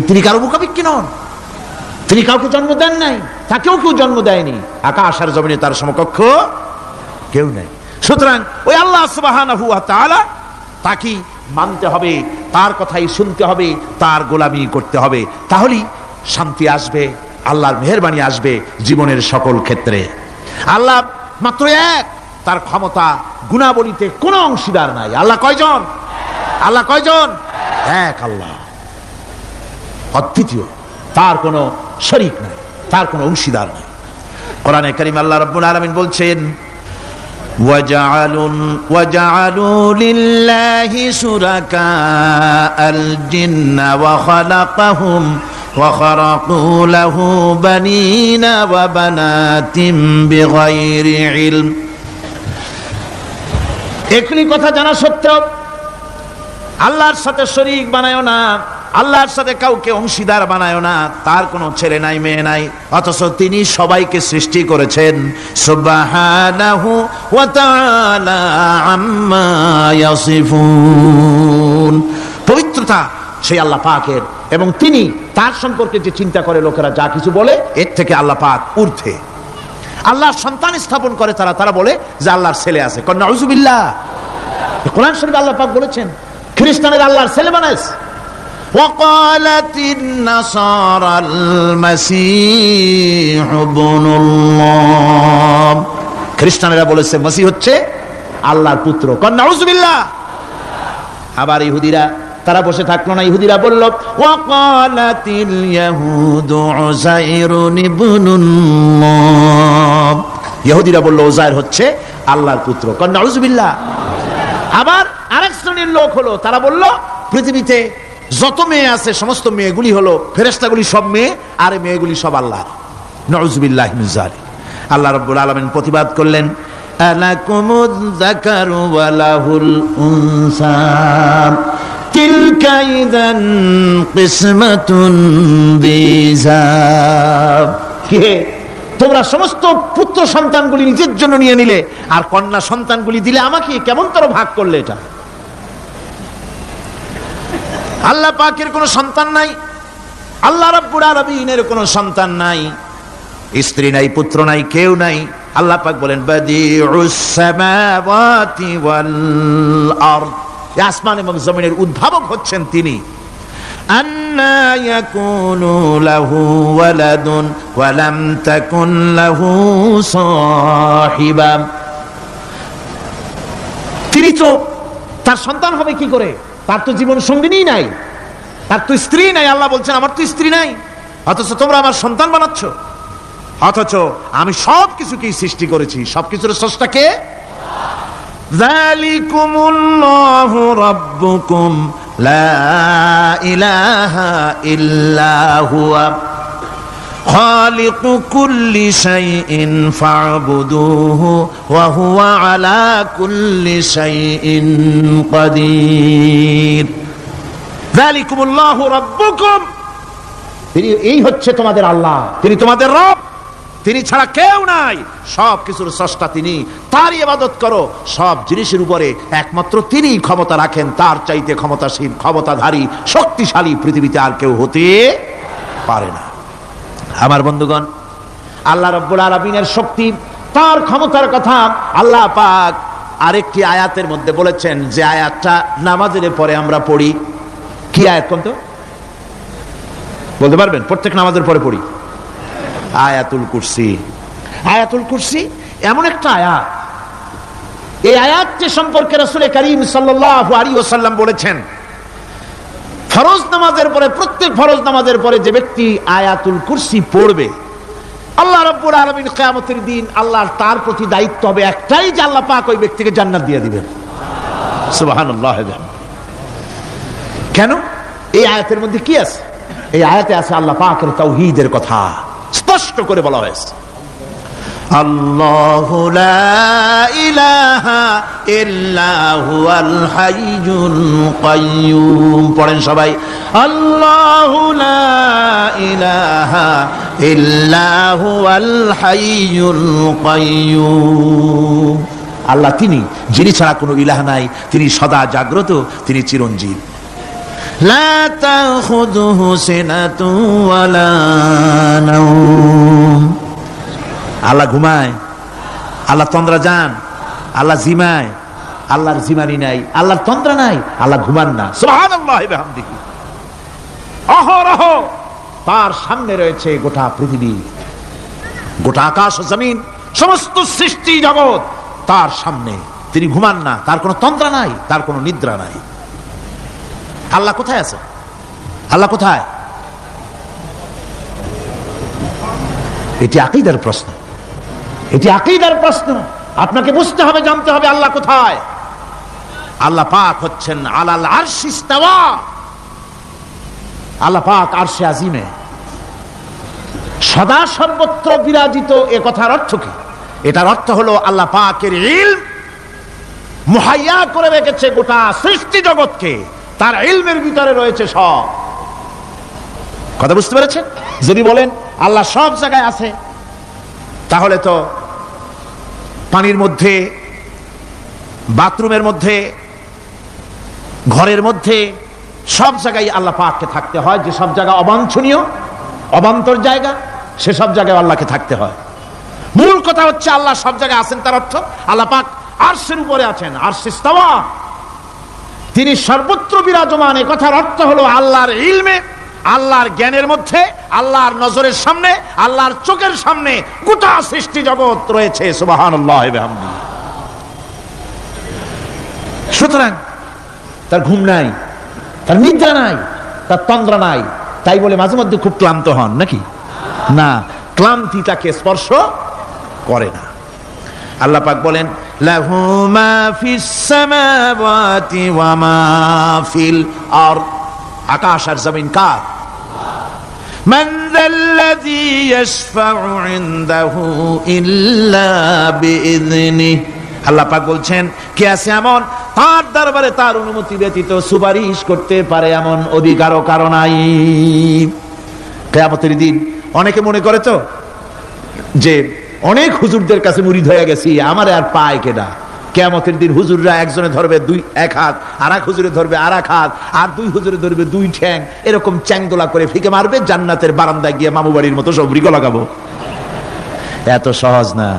তিনি কারো মুখাপেক্ষী নন, তিনি কাউকে জন্ম দেন নাই, তাকেও কেউ জন্ম দেয়নি, আকাশ আর জমিনে তার সমকক্ষ কেউ নাই। সুতরাং ওই আল্লাহ সুবহানাহু ওয়া তাআলা, তাকে মানতে হবে, তার কথাই শুনতে হবে, তার গোলামি করতে হবে, তাহলেই শান্তি আসবে, আল্লাহর মেহেরবানি আসবে জীবনের সকল ক্ষেত্রে। আল্লাহ মাত্র এক, তার ক্ষমতা গুণাবলীতে কোনো অংশীদার নাই। আল্লাহ কয়জন? আল্লাহ কয়জন? এক আল্লাহ, অদ্বিতীয়, তার কোনো শরীক নাই, তার কোনো অংশীদার নাই। কোরআনে কারীম আল্লাহ রাব্বুল আলামিন বলছেন, وَجَعَلُوا لِلَّهِ شُرَكَاءَ الْجِنَّ وَخَلَقَهُمْ وَخَرَقُوا لَهُ بَنِينَ وَبَنَاتٍ بِغَيْرِ عِلْمٍ। একই কথা জানা সত্ত্বেও আল্লাহর সাথে শরীক বানায়ো না, আল্লাহর সাথে কাউকে অংশীদার বানায়ো না, তার কোনো ছেলে নাই, মেয়ে নাই, অথচ তিনি সবাইকে সৃষ্টি করেছেন। সুবহানাহু ওয়া তাআলা আম্মা ইয়াসিফুন। পবিত্রতা সেই আল্লাহ পাকের, এবং তিনি তার সম্পর্কে যে চিন্তা করে লোকেরা যা কিছু বলে, এর থেকে আল্লাহ পাক ঊর্ধ্বে। আল্লাহর সন্তান স্থাপন করে তারা বলে যে আল্লাহর ছেলে আছে। নাউযুবিল্লাহ। কোরআন শরীফে আল্লাহ পাক বলেছেন খ্রিস্টানেরা আল্লাহর ছেলে বানাইছে। وقالت النصارى المسيح ابن الله। খ্রিস্টানেরা বলেছে মসিহ হচ্ছে আল্লাহর পুত্র। নাউযুবিল্লাহ। আবার ইহুদিরা, তারা বসে থাকলো না, ইহুদিরা বলল ওয়াকালাতিল ইয়াহুদু উযাইরুন ইবনুল্লাহ। ইহুদিরা বলল উযাইর হচ্ছে আল্লাহর পুত্র। নাউযুবিল্লাহ। আবার আরেক শ্রেণীর লোক হলো, তারা বলল পৃথিবীতে যত মেয়ে আছে সমস্ত মেয়েগুলি হলো ফেরেশতাগুলি, সব মেয়ে, আর মেয়েগুলি সব আল্লাহর। নাউযুবিল্লাহি মিন যালিক। আল্লাহ রাব্বুল আলামিন প্রতিবাদ করলেন, আলাকুমুয যাকারু ওয়া লাহুল উনসা তিলকা ইযান কিসমাতুন বিযা। কে তোমরা সমস্ত পুত্র সন্তানগুলি নিজের জন্য নিয়ে নিলে, আর কন্যা সন্তানগুলি দিলে আমাকে, কেমন তোর ভাগ করলে এটা? আল্লাহ পাকের কোনো সন্তান নাই, আল্লাহ রাব্বুল আলামিনের কোনো সন্তান নাই, স্ত্রী নাই, পুত্র নাই, কেউ নাই। আল্লাহ পাক বলেন বাদিউস সামাওয়াতি ওয়াল আরদ, আসমান এবং জমিনের উদ্ভাবক হচ্ছেন তিনি। আন্না ইয়াকুনু লাহু ওয়ালাদুন ওয়া লাম তাকুন লাহু সাহিবা। তিনি তো, তার সন্তান হবে কি করে? তার তো জীবন সঙ্গিনী নাই, তার তো স্ত্রী নাই। আল্লাহ বলছেন আমার তো স্ত্রী নাই, অথচ তোমরা আমার সন্তান বানাচ্ছ। অথচ আমি সব কিছুকেই সৃষ্টি করেছি, সবকিছুর স্রষ্টা কে? যালিকুমুল্লাহু রাব্বুকুম লা ইলাহা ইল্লা হুয়া খালিকু কুল্লি শাইইন ফা'বুদুহু ওয়া হুয়া আলা কুল্লি শাইইন কাদির। যালিকুমুল্লাহু রাব্বুকুম, তিনি, এই হচ্ছে তোমাদের আল্লাহ, তিনি তোমাদের রব, তিনি ছাড়া কেউ নাই, সব কিছুর স্রষ্টা তিনি, তারই ইবাদত করো। সব জিনিসের উপরে একমাত্র তিনি ক্ষমতা রাখেন, তার চাইতে ক্ষমতাশীল, ক্ষমতাধারী, শক্তিশালী পৃথিবীতে আর কেউ হতে পারে না। আমার বন্ধুগণ, আল্লাহ রাব্বুল আলামিনের শক্তি, তার ক্ষমতার কথা আল্লাহ পাক আরেকটি আয়াতের মধ্যে বলেছেন, যে আয়াতটা নামাজের পরে আমরা পড়ি। কি আয়াত কোন তো বলতে পারবেন? প্রত্যেক নামাজের পরে পড়ি আয়াতুল কুরসি। আয়াতুল কুরসি এমন একটা আয়াত, এই আয়াতটি সম্পর্কে রাসূল কারীম সাল্লাল্লাহু আলাইহি ওয়াসাল্লাম বলেছেন, ফরজ নামাজের পরে, প্রত্যেক ফরজ নামাজের পরে যে ব্যক্তি আয়াতুল কুরসি পড়বে, আল্লাহ রাব্বুল আলামিন কিয়ামতের দিন আল্লাহর তার প্রতি দায়িত্ব হবে একটাই যে আল্লাহ পাক ওই ব্যক্তিকে জান্নাত দিয়ে দিবেন। সুবহানাল্লাহ। কেন? এই আয়াতের মধ্যে কি আছে? এই আয়াতে আছে আল্লাহ পাকের তাওহীদের কথা স্পষ্ট করে বলা হয়েছে। আল্লাহু লা ইলাহা ইল্লা হুয়াল হাইয়ুল কাইয়্যুম। পড়েন সবাই, আল্লাহু লা ইলাহা ইল্লা হুয়াল হাইয়ুল কাইয়্যুম। আল্লাহ তিনি, যিনি ছাড়া কোনো ইলাহ নাই, তিনি সদা জাগ্রত, তিনি চিরঞ্জীব। লা তাখুযুহু সিনাতুন ওয়ালা নাওম। আল্লাহ ঘুমায়, আল্লাহ তন্দ্রা যান, আল্লাহ জিমায়, আল্লাহর জিমানি নাই, আল্লাহর তন্দ্রা নাই, আল্লাহ ঘুমান না। সুবহানাল্লাহি ওয়া বিহামদিহি। অহরহ তার সামনে রয়েছে গোটা পৃথিবী, গোটা আকাশ ও জমিন, সমস্ত সৃষ্টি জগৎ তার সামনে। তিনি ঘুমান না, তার কোনো তন্দ্রা নাই, তার কোনো নিদ্রা নাই। আল্লাহ কোথায় আছে? আল্লাহ কোথায়? এটি আকীদার প্রশ্ন, এটি আকীদার প্রশ্ন। আপনাকে বুঝতে হবে, জানতে হবে আল্লাহ কোথায়। আল্লাহ পাক হচ্ছেন আলাল আরশি ইস্তাওয়া। আল্লাহ পাক আরশে আজিমে সদা সর্বত্র বিরাজিত। এ কথার অর্থ কি? এটার অর্থ হলো আল্লাহ পাকের ইলম মুহাইয়া করে রেখেছে গোটা সৃষ্টি জগৎকে, তার ইলমের ভিতরে রয়েছে সব। কথা বুঝতে পেরেছেন? যদি বলেন আল্লাহ সব জায়গায় আছে, তাহলে তো পানির মধ্যে, বাথরুমের মধ্যে, ঘরের মধ্যে, সব জায়গায় আল্লাহ পাককে থাকতে হয়। যে সব জায়গা অবাঞ্ছনীয়, অবান্তর জায়গা, সে সব জায়গায় আল্লাহকে থাকতে হয়। মূল কথা হচ্ছে আল্লাহ সব জায়গায় আছেন, তার অর্থ আল্লাহ পাক আরশের উপরে আছেন, আরশে ইস্তাওয়া, তিনি সর্বত্র বিরাজমান। এ কথার অর্থ হলো আল্লাহর ইলমে, আল্লাহর জ্ঞানের মধ্যে, আল্লাহর নজরের সামনে, আল্লাহর চোখের সামনে গোটা সৃষ্টি জগৎ রয়েছে। সুবহানাল্লাহি ওয়া বিহামদিহি। সুতরাং তার ঘুম নাই, তার নিদ্রা নাই, তার তন্দ্রা নাই। তাই বলে মাঝে মধ্যে খুব ক্লান্ত হন নাকি? না, ক্লান্তি তাকে স্পর্শ করে না। আল্লাহ পাক বলেন, লাহু মা ফিস সামাওয়াতি ওয়া মা ফিল আরদ। আকাশ আর জমিন কার? মান যাল্লাযী ইয়াশফাউ ইনদাহু ইল্লা বিইযনিহি। আল্লাহ পাক বলছেন, কে আছে এমন তার দরবারে তার অনুমতি ব্যতীত সুপারিশ করতে পারে এমন অধিকারও কারো নাই। কিয়ামতের দিন অনেকে মনে করে তো যে অনেক হুজুরদের কাছে মুরিদ হয়ে গেছি, আমারে আর পায় কেডা। কিয়ামতের দিন হুজুররা একজনে ধরবে এক হাত, আর এক হুজুরে ধরবে আর এক হাত, আর দুই হুজুরে ধরবে দুই ঠ্যাং, এরকম চ্যাংদোলা করে ফিকে মারবে, জান্নাতের বারান্দায় গিয়ে মামু বাড়ির মতো সব রিগো লাগাবো। এত সহজ না,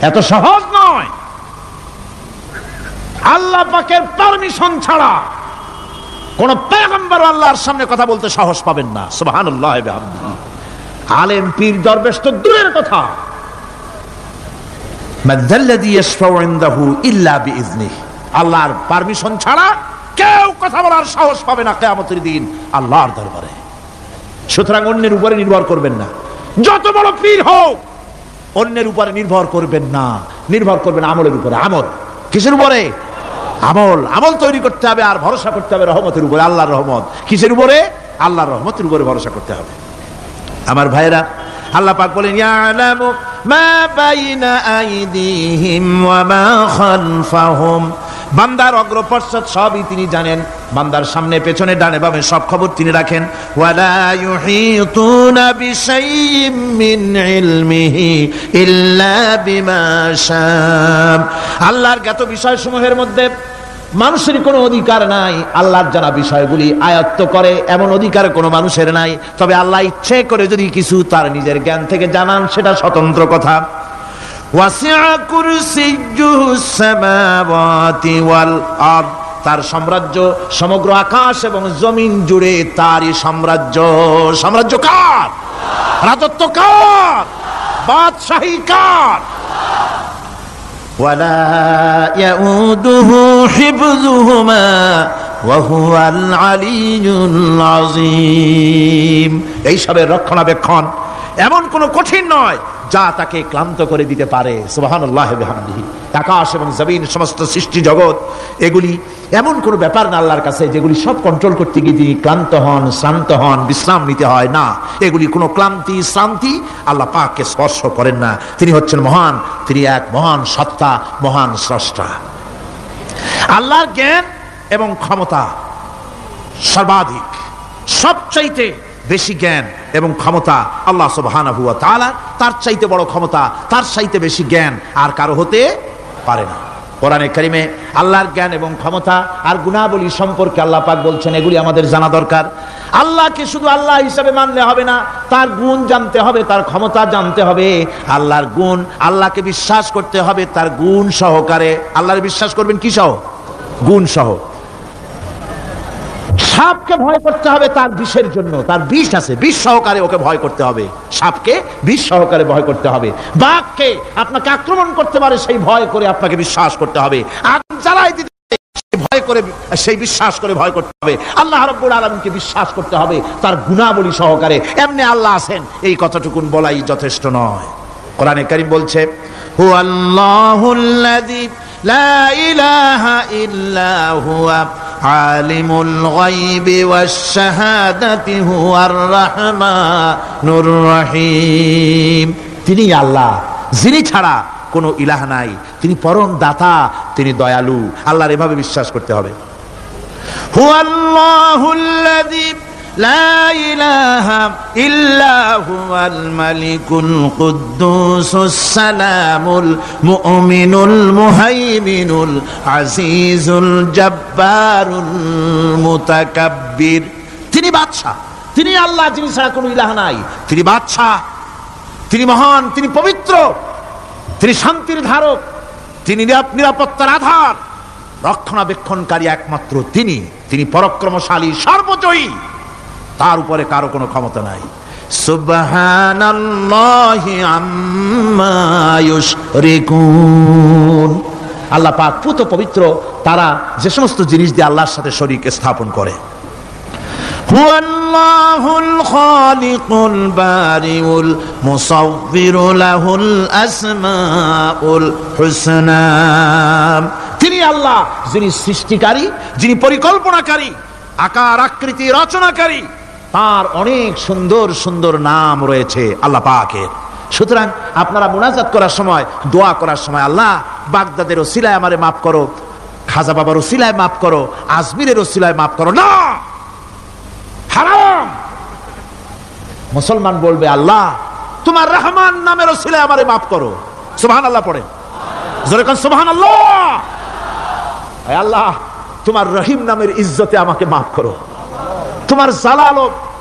এত সহজ নয়। আল্লাহ পাকের পারমিশন ছাড়া কোন পয়গম্বর আল্লাহর সামনে কথা বলতে সাহস পাবেন না। সুবহানাল্লাহি ওয়া বিহামদিহি। আলেম পীর দরবেশ তো দূরের কথা, মান যাল্লাযী ইয়াশফাউ ইনদাহু ইল্লা বিইযনিহি। আল্লাহর পারমিশন ছাড়া কেউ কথা বলার সাহস পাবে না কিয়ামতের দিন আল্লাহর দরবারে। সুতরাং অন্যের উপরে নির্ভর করবেন না, যত বড় পীর হোক অন্যের উপরে নির্ভর করবেন না, নির্ভর করবেন আমলের উপরে। আমল কিসের উপরে? আমল। আমল তৈরি করতে হবে আর ভরসা করতে হবে রহমতের উপরে, আল্লাহর রহমত। কিসের উপরে? আল্লাহর রহমতের উপরে ভরসা করতে হবে। আমার ভাইরা, আল্লাহ পাক বলেন, ইয়ালামু মা বাইনা আইদিহিম ওয়া মা খালফাহুম। বান্দার অগ্রপশ্চাৎ সবই তিনি জানেন, বান্দার সামনে পেছনে ডানে বামে সব খবর তিনি রাখেন। ওয়ালা ইউহিতুনা বিশাইইম মিন ইলমিহি ইল্লা বিমা শাআ। আল্লাহর জ্ঞাত বিষয়সমূহের মধ্যে মানুষের কোনো অধিকার নাই আল্লাহর জানা বিষয়গুলি আয়ত্ত করে, এমন অধিকার কোনো মানুষের নাই। তবে আল্লাহ ইচ্ছে করে যদি কিছু তার নিজের জ্ঞান থেকে জানান, সেটা স্বতন্ত্র কথা। ওয়াসিআ কুরসিয়্যুহুস সামাওয়াতি ওয়াল আরদ। তার সাম্রাজ্য সমগ্র আকাশ এবং জমিন জুড়ে তারই সাম্রাজ্য। সাম্রাজ্য কার? রাজত্ব কার? বাদশাহী কার? ওয়ালা ইয়াউদুহু হিফযুহুমা ওয়া হুয়াল আলিয়্যুল আযীম। এই সবের রক্ষণাবেক্ষণ, এমন কোন কঠিন নয় যা তাকে ক্লান্ত করে দিতে পারে। সুবহানাল্লাহি ওয়া বিহামদিহি। আকাশ এবং জমিন, সমস্ত সৃষ্টি জগৎ, এগুলি এমন কোন ব্যাপার না আল্লাহর কাছে যেগুলি সব কন্ট্রোল করতে গিয়ে তিনি ক্লান্ত হন, শ্রান্ত হন, বিশ্রাম নিতে হয় না। এগুলি কোনো ক্লান্তি শ্রান্তি আল্লাহ পাককে স্পর্শ করেন না। তিনি হচ্ছেন মহান, তিনি এক মহান সত্তা, মহান স্রষ্টা। আল্লাহর জ্ঞান এবং ক্ষমতা সর্বাধিক, সবচাইতে বেশি জ্ঞান এবং ক্ষমতা আল্লাহ সুবহানাহু ওয়া তাআলা। তার চাইতে বড় ক্ষমতা, তার চাইতে বেশি জ্ঞান আর কারো হতে পারে না। কোরআনে কারিমে আল্লাহর জ্ঞান এবং ক্ষমতা আর গুণাবলী সম্পর্কে আল্লাহ পাক বলছেন, এগুলি আমাদের জানা দরকার। আল্লাহকে শুধু আল্লাহ হিসাবে মানলে হবে না, তার গুণ জানতে হবে, তার ক্ষমতা জানতে হবে। আল্লাহর গুণ, আল্লাহকে বিশ্বাস করতে হবে তার গুণ সহকারে। আল্লাহর বিশ্বাস করবেন কি সহ? গুণ সহ। সাপকে ভয় করতে হবে তার বিষের জন্য, তার বিষ আছে, বিষ সহকারে ওকে ভয় করতে হবে। সাপকে বিষ সহকারে ভয় করতে হবে। বাঘকে আপনাকে আক্রমণ করতে পারে সেই ভয় করে আপনাকে বিশ্বাস করতে হবে। আগুন জ্বালাই দিতে ভয় করে, সেই বিশ্বাস করে ভয় করতে হবে। আল্লাহ রাব্বুল আলামিনকে বিশ্বাস করতে হবে তার গুণাবলী সহকারে। এমনি আল্লাহ আছেন এই কথাটুকুন বলাই যথেষ্ট নয়। কোরআনে কারীম বলছে, হুয়াল্লাহুল্লাযী লা ইলাহা ইল্লা হুয়া আলিমুল গায়বি ওয়াশ শাহাদাতি হুয়ার রাহমানুর রহিম। তিনি আল্লাহ, যিনি ছাড়া কোনো ইলাহ নাই, তিনি পরম দাতা, তিনি দয়ালু। আল্লাহর এভাবে বিশ্বাস করতে হবে। হুয়াল্লাহুল্লাযী লা ইলাহা ইল্লা হুয়াল মালিকুল কুদ্দুসুস সালামুল মুমিনুল মুহাইমিনুল আজিজুল জব্বারুল মুতাকাব্বির। তিনি বাদশা, তিনি আল্লাহ, যিনি ছাড়া কোনো ইলাহ নাই। তিনি বাদশা, তিনি মহান, তিনি পবিত্র, তিনি শান্তির ধারক, তিনি নিরাপত্তার আধার, রক্ষণাবেক্ষণকারী একমাত্র তিনি। তিনি পরাক্রমশালী, সর্বজয়ী, তার উপরে কারো কোনো ক্ষমতা নাই। সুবহানাল্লাহি আম্মা ইউশরিকুন। আল্লাহ পাক পুত পবিত্র তারা যে সমস্ত জিনিস দিয়ে আল্লাহর সাথে শরীক স্থাপন করে। হুয়াল্লাহুল খালিকুল বারিউল মুসাউবিরু লাহুল আসমাউল হুসনা। তিনি আল্লাহ, যিনি সৃষ্টিকারী, যিনি পরিকল্পনাকারী, আকার আকৃতি রচনাকারী। তার অনেক সুন্দর সুন্দর নাম রয়েছে আল্লাহ পাকের। সুতরাং আপনারা মুনাজাত করার সময়, দোয়া করার সময়, আল্লাহ বাগদাদের ওসিলায় আমারে মাফ করো, খাজা বাবার ওসিলায় মাফ করো, আজমিরের ওসিলায় মাফ করো না, হারাম। মুসলমান বলবে, আল্লাহ তোমার রহমান নামের ওসিলায় আমারে মাফ করো। সুবহানাল্লাহ পড়েন, জোরে কোন সুবহানাল্লাহ। আল্লাহ তোমার রহিম নামের ইজ্জতে আমাকে মাফ করো,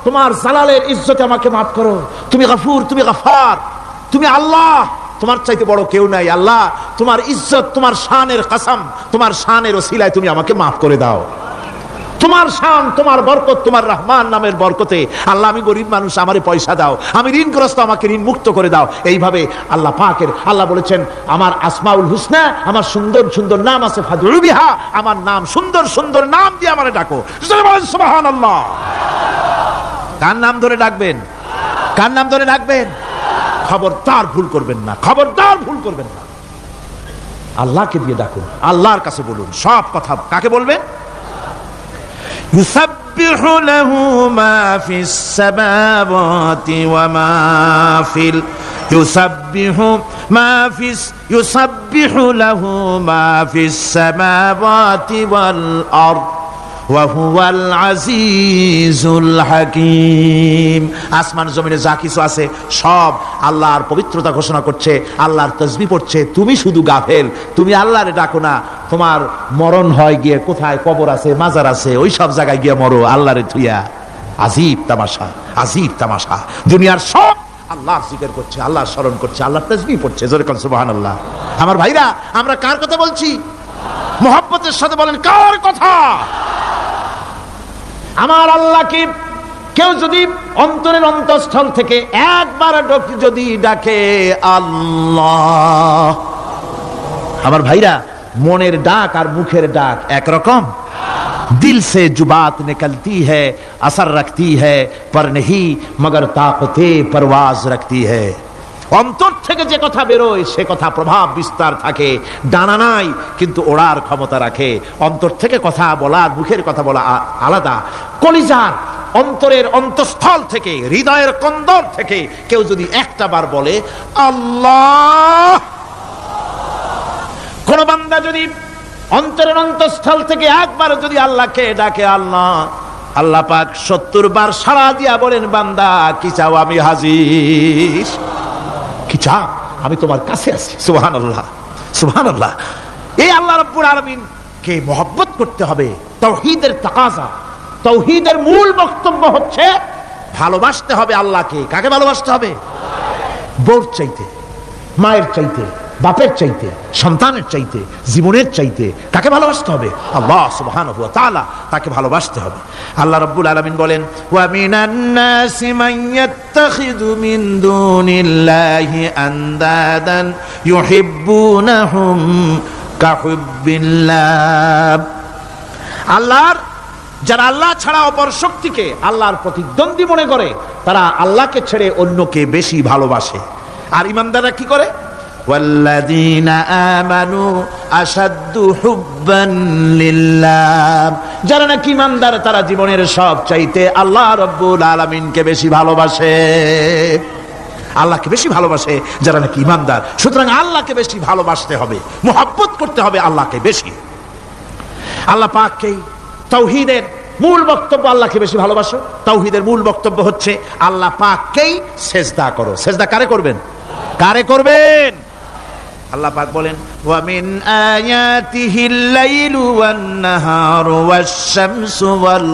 তোমার জালালের ইজ্জতে আমাকে মাফ করো। তুমি গফুর, তুমি গফার, তুমি আল্লাহ, তোমার চাইতে বড় কেউ নাই। আল্লাহ তোমার ইজ্জত, তোমার শানের কসম, তোমার শানের ওসিলায় তুমি আমাকে মাফ করে দাও। তোমার শান, তোমার বরকত, তোমার রহমান নামের বরকতে আল্লাহ আমি গরিব মানুষ, আমারে পয়সা দাও, আমি ঋণগ্রস্ত, আমাকে ঋণ মুক্ত করে দাও। এইভাবে আল্লাহ পাকের, আল্লাহ বলেছেন আমার আসমাউল হুসনা, আমার সুন্দর সুন্দর নাম আছে, ফাদউ বিহা, আমার নাম সুন্দর সুন্দর নাম দিয়ে আমারে ডাকো। সুবহানাল্লাহ। কার নাম ধরে ডাকবেন? কার নাম ধরে ডাকবেন? খবরদার ভুল করবেন না, খবরদার ভুল করবেন না। আল্লাহকে দিয়ে ডাকুন, আল্লাহর কাছে বলুন সব কথা। কাকে বলবেন? يسبح له ما في السماوات وما في يسبح له ما في السماوات والأرض وهو العزيز الحكيم। আসমান জমিনে যা কিছু আছে সব আল্লাহর পবিত্রতা ঘোষণা করছে, আল্লাহর তাসবিহ পড়ছে। তুমি শুধু গাফেল, তুমি আল্লাহরে ডাকো না। তোমার মরণ হয় গিয়ে কোথায় কবর আছে, মাজার আছে, ওই সব জায়গায় গিয়ে মরো আল্লাহরে থুইয়া। আজীব তামাশা, আজীব তামাশা। দুনিয়ার সব আল্লাহর জিকির করছে, আল্লাহর স্মরণ করছে, আল্লাহর তাসবিহ পড়ছে। জোরে কোন সুবহানাল্লাহ। আমার ভাইরা, আমরা কার কথা বলছি? মুহাব্বতের সাথে বলেন, কার কথা? আমার আল্লাহকে কেউ যদি অন্তরের অন্তঃস্থল থেকে একবার যদি ডাকে আল্লাহ, আমার ভাইরা, মনের ডাক আর মুখের ডাক একরকম। দিল সে জুবাত নিকলতি है असर रखती है पर नहीं मगर ताकते परवाज रखती है। অন্তর থেকে যে কথা বেরোয় সে কথা প্রভাব বিস্তার থাকে, ডানা নাই কিন্তু ওড়ার ক্ষমতা রাখে। অন্তর থেকে কথা বলা, মুখের কথা বলা আলাদা। কলিজার অন্তরের অন্তঃস্থল থেকে, হৃদয়ের কন্দর থেকে কেউ যদি একটা বার বলে আল্লাহ, কোন বান্দা যদি অন্তরের অন্তঃস্থল থেকে একবার যদি আল্লাহকে ডাকে আল্লাহ, আল্লাহ পাক 70 বার সাড়া দিয়া বলেন বান্দা কি চাও আমি হাজির, কি চাও আমি তোমার কাছে আছি। সুবহানাল্লাহ, সুবহানাল্লাহ। এই আল্লাহ রাব্বুল আলামিন কে মহব্বত করতে হবে। তাওহীদের তাকাজা, তাওহীদের মূল বক্তব্য হচ্ছে ভালোবাসতে হবে আল্লাহকে। কাকে ভালোবাসতে হবে? বউর চাইতে, মায়ের চাইতে, বাপের চাইতে, সন্তানের চাইতে, জীবনের চাইতে কাকে ভালোবাসতে হবে? আল্লাহ সুবহানাহু ওয়া তাআলা, তাকে ভালোবাসতে হবে। আল্লাহ রাব্বুল আলামিন বলেন ওয়া মিনান নাসি মান ইয়াত্তাখিযু মিন দুনিল্লাহি আনদাদান ইউহিব্বুনাহুম কাহুব্বিল্লাহ। আল্লাহর যারা আল্লাহ ছাড়া অপর শক্তিকে আল্লাহর প্রতিদ্বন্দ্বী মনে করে তারা আল্লাহকে ছেড়ে অন্যকে বেশি ভালোবাসে। আর ঈমানদাররা কি করে? ওয়াল্লাযীনা আমানু আশাদ্দু হুব্বান লিল্লাহ। যারা নাকি ঈমানদার তারা জীবনের সব চাইতে আল্লাহ রাব্বুল আলামিনকে বেশি ভালোবাসে, আল্লাহকে বেশি ভালোবাসে যারা নাকি ঈমানদার। সুতরাং আল্লাহকে বেশি ভালোবাসতে হবে, মুহাব্বত করতে হবে আল্লাহকে বেশি। আল্লাহ পাককেই তাওহীদের মূল বক্তব্য, আল্লাহকে বেশি ভালোবাসো। তাওহীদের মূল বক্তব্য হচ্ছে আল্লাহ পাককেই সেজদা করো। সেজদা কারে করবেন? কারে করবেন? আল্লাহ পাক বলেন ওয়া মিন আয়াতিহিল লাইলু ওয়ান নাহারু ওয়াশ-শামসু ওয়াল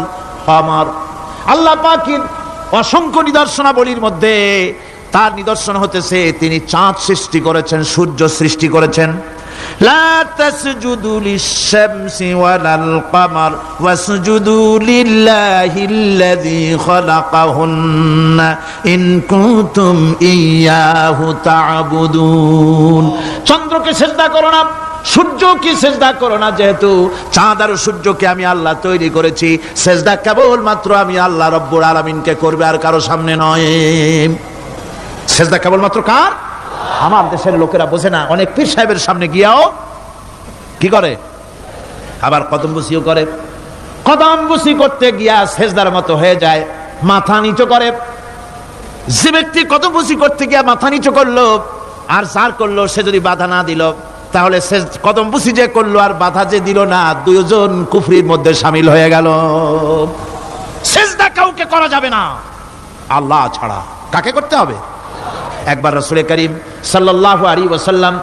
কমার। আল্লাহ পাকের অসংখ্য নিদর্শনাবলীর মধ্যে তার নিদর্শন হতেছে তিনি চাঁদ সৃষ্টি করেছেন, সূর্য সৃষ্টি করেছেন। লা তাসজুদু লিশ-শামসি ওয়ালাল কমার ওয়াসজুদু লিল্লাহিল্লাযী খালাকাহুন্না ইন কুনতুম ইয়্যাহু তা'বুদুন। চন্দ্রকে সিজদা করো না, সূর্যকে সিজদা করো না, যেহেতু চাঁদ আর সূর্যকে আমি আল্লাহ তৈরি করেছি। সিজদা কেবল মাত্র আমি আল্লাহ রাব্বুল আলামিনকে করবে, আর কারো সামনে নয়। সিজদা কেবল মাত্র কার? আমার দেশের লোকেরা বোঝে না, অনেক পীর সাহেবের সামনে গিয়াও কি করে, আবার কদম বুসিও করে। কদম বুসি করতে গিয়া সেজদার মতো হয়ে যায়, মাথা নিচু করে। যে ব্যক্তি কদম বুসি করতে গিয়া মাথা নিচু করলো আর যার করলো সে যদি বাধা না দিল, তাহলে কদম বুসি যে করলো আর বাধা যে দিল না, দুইজন কুফরির মধ্যে শামিল হয়ে গেল। সেজদা কাউকে করা যাবে না আল্লাহ ছাড়া। কাকে করতে হবে? একবার রাসূল করিম সাল্লাল্লাহু আলাইহি ওয়াসাল্লাম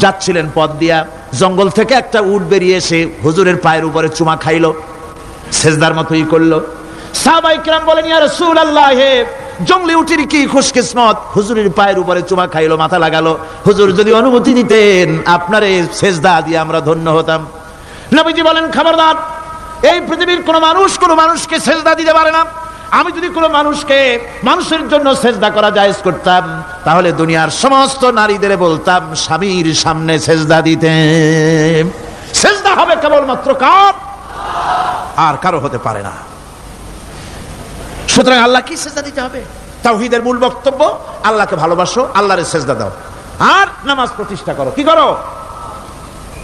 যাচ্ছিলেন পথ দিয়া, জঙ্গল থেকে একটা উট বেরিয়ে এসে হুজুরের পায়ের উপরে চুমা খাইলো, সেজদার মতোই করলো। সাহাবায়ে কিরাম বলেন ইয়া রাসূলুল্লাহ, হে জঙ্গলি উটের কি খুশকিসমত, হুজুরের পায়ের উপরে চুমা খাইলো, মাথা লাগালো। হুজুর যদি অনুমতি দিতেন আপনারে সেজদা দিয়ে আমরা ধন্য হতাম। নবীজি বলেন খবরদার, এই পৃথিবীর কোন মানুষ কোন মানুষকে সেজদা দিতে পারে না। আমি যদি কোনো মানুষকে মানুষের জন্য সেজদা করা জায়েজ করতাম, তাহলে দুনিয়ার সমস্ত নারীদের বলতাম স্বামীর সামনে সেজদা দিতে। সেজদা হবে কেবলমাত্র কার? আর কারো হতে পারে না। সুতরাং আল্লাহ কি সেজদা দিতে হবে? তাওহীদের মূল বক্তব্য আল্লাহকে ভালোবাসো, আল্লাহরে সেজদা দাও, আর নামাজ প্রতিষ্ঠা করো। কি করো?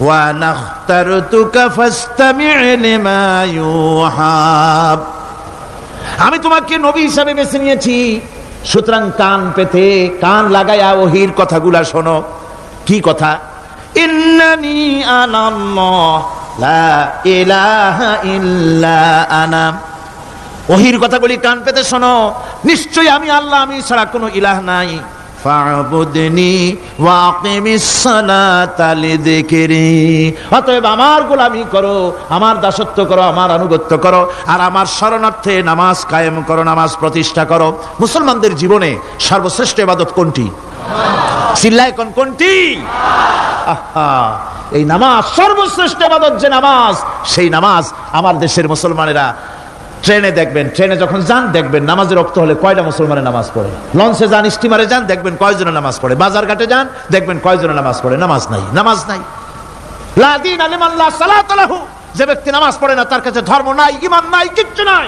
ওয়া নাখতারতুকা ফাসতামি' লিমা ইউহা। আমি তোমাকে নবী হিসাবে বেছে নিয়েছি, সুতরাং কান পেতে কান লাগায়া ওহীর কথাগুলা শোনো। কি কথা? ইন্নানি আনাল্লাহ লা ইলাহা ইল্লা আনা। ওহীর কথাগুলি কান পেতে শোনো। নিশ্চয়ই আমি আল্লাহ, আমি ছাড়া কোনো ইলাহ নাই। ফা'বুদনি ওয়া আকিমিস সালাতা লিযিকরি। অতএব আমার গোলামি করো, আমার দাসত্ব করো, আমার আনুগত্য করো, আর আমার শরণার্থে নামাজ কায়েম করো, নামাজ প্রতিষ্ঠা করো। মুসলমানদের জীবনে সর্বশ্রেষ্ঠ ইবাদত কোনটি? চিল্লায় কোন কোনটি? এই নামাজ সর্বশ্রেষ্ঠ ইবাদত। যে নামাজ, সেই নামাজ আমার দেশের মুসলমানেরা ট্রেনে দেখবেন, ট্রেনে যখন যান দেখবেন নামাজের রক্ত হলে কয়টা মুসলমানের নামাজ পড়ে। লঞ্চে যান, স্টিমারে যান, দেখবেন কয়জনের নামাজ পড়ে। বাজার ঘাটে যান, দেখবেন কয়জনের নামাজ পড়ে। নামাজ নাই, নামাজ নাই। লা দীনা লিমান লা সালাতা লাহু। যে ব্যক্তি নামাজ পড়ে না তার কাছে ধর্ম নাই, ঈমান নাই, কিচ্ছু নাই।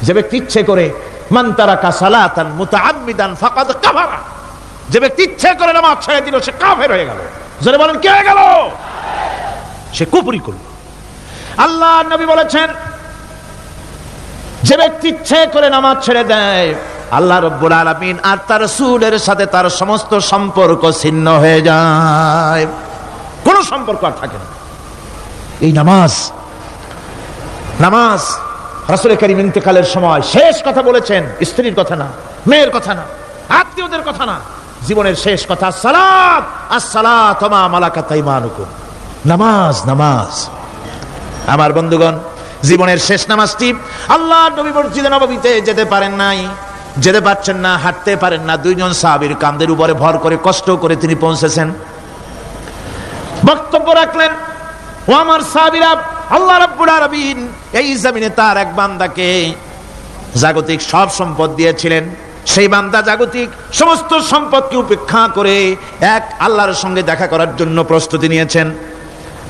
যে ব্যক্তি ইচ্ছে করে মান তারাকা সালাতান মুতাআম্মিদান ফাকাদ কাফারা, যে ব্যক্তি ইচ্ছে করে নামাজ ছেড়ে দিল সে কাফের হয়ে গেল। জোরে বলেন কে হয়ে গেল? সে কুফরি করল। আল্লাহ নবী বলেছেন যে ব্যক্তি ইচ্ছে করে নামাজ ছেড়ে দেয় আল্লাহ রাব্বুল আলামিন আর তার রাসূলের সাথে তার সমস্ত সম্পর্ক ছিন্ন হয়ে যায়, কোনো সম্পর্ক আর থাকে না। এই নামাজ রাসূল কারীম ইন্তেকালের সময় শেষ কথা বলেছেন, স্ত্রীর কথা না, মেয়ের কথা না, আত্মীয়দের কথা না, জীবনের শেষ কথা সালাত আসসালাতু মা মালাকাত আইমানুকুম, নামাজ। আমার বন্ধুগণ, জীবনের শেষ নামাজটি আল্লাহ নবী মসজিদে নববীতে যেতে পারেন নাই, যেতে পারছেন না, হাঁটতে পারেন না, দুইজন সাহাবীর কাঁধের উপরে ভর করে কষ্ট করে তিনি পৌঁছেছেন। বক্তব্য রাখলেন, ও আমার সাহাবীরা, আল্লাহ রাব্বুল আলামিন এই জমিনে তার এক বান্দাকে জাগতিক সব সম্পদ দিয়েছিলেন। সেই বান্দা জাগতিক সমস্ত সম্পদকে উপেক্ষা করে এক আল্লাহর সঙ্গে দেখা করার জন্য প্রস্তুতি নিয়েছেন।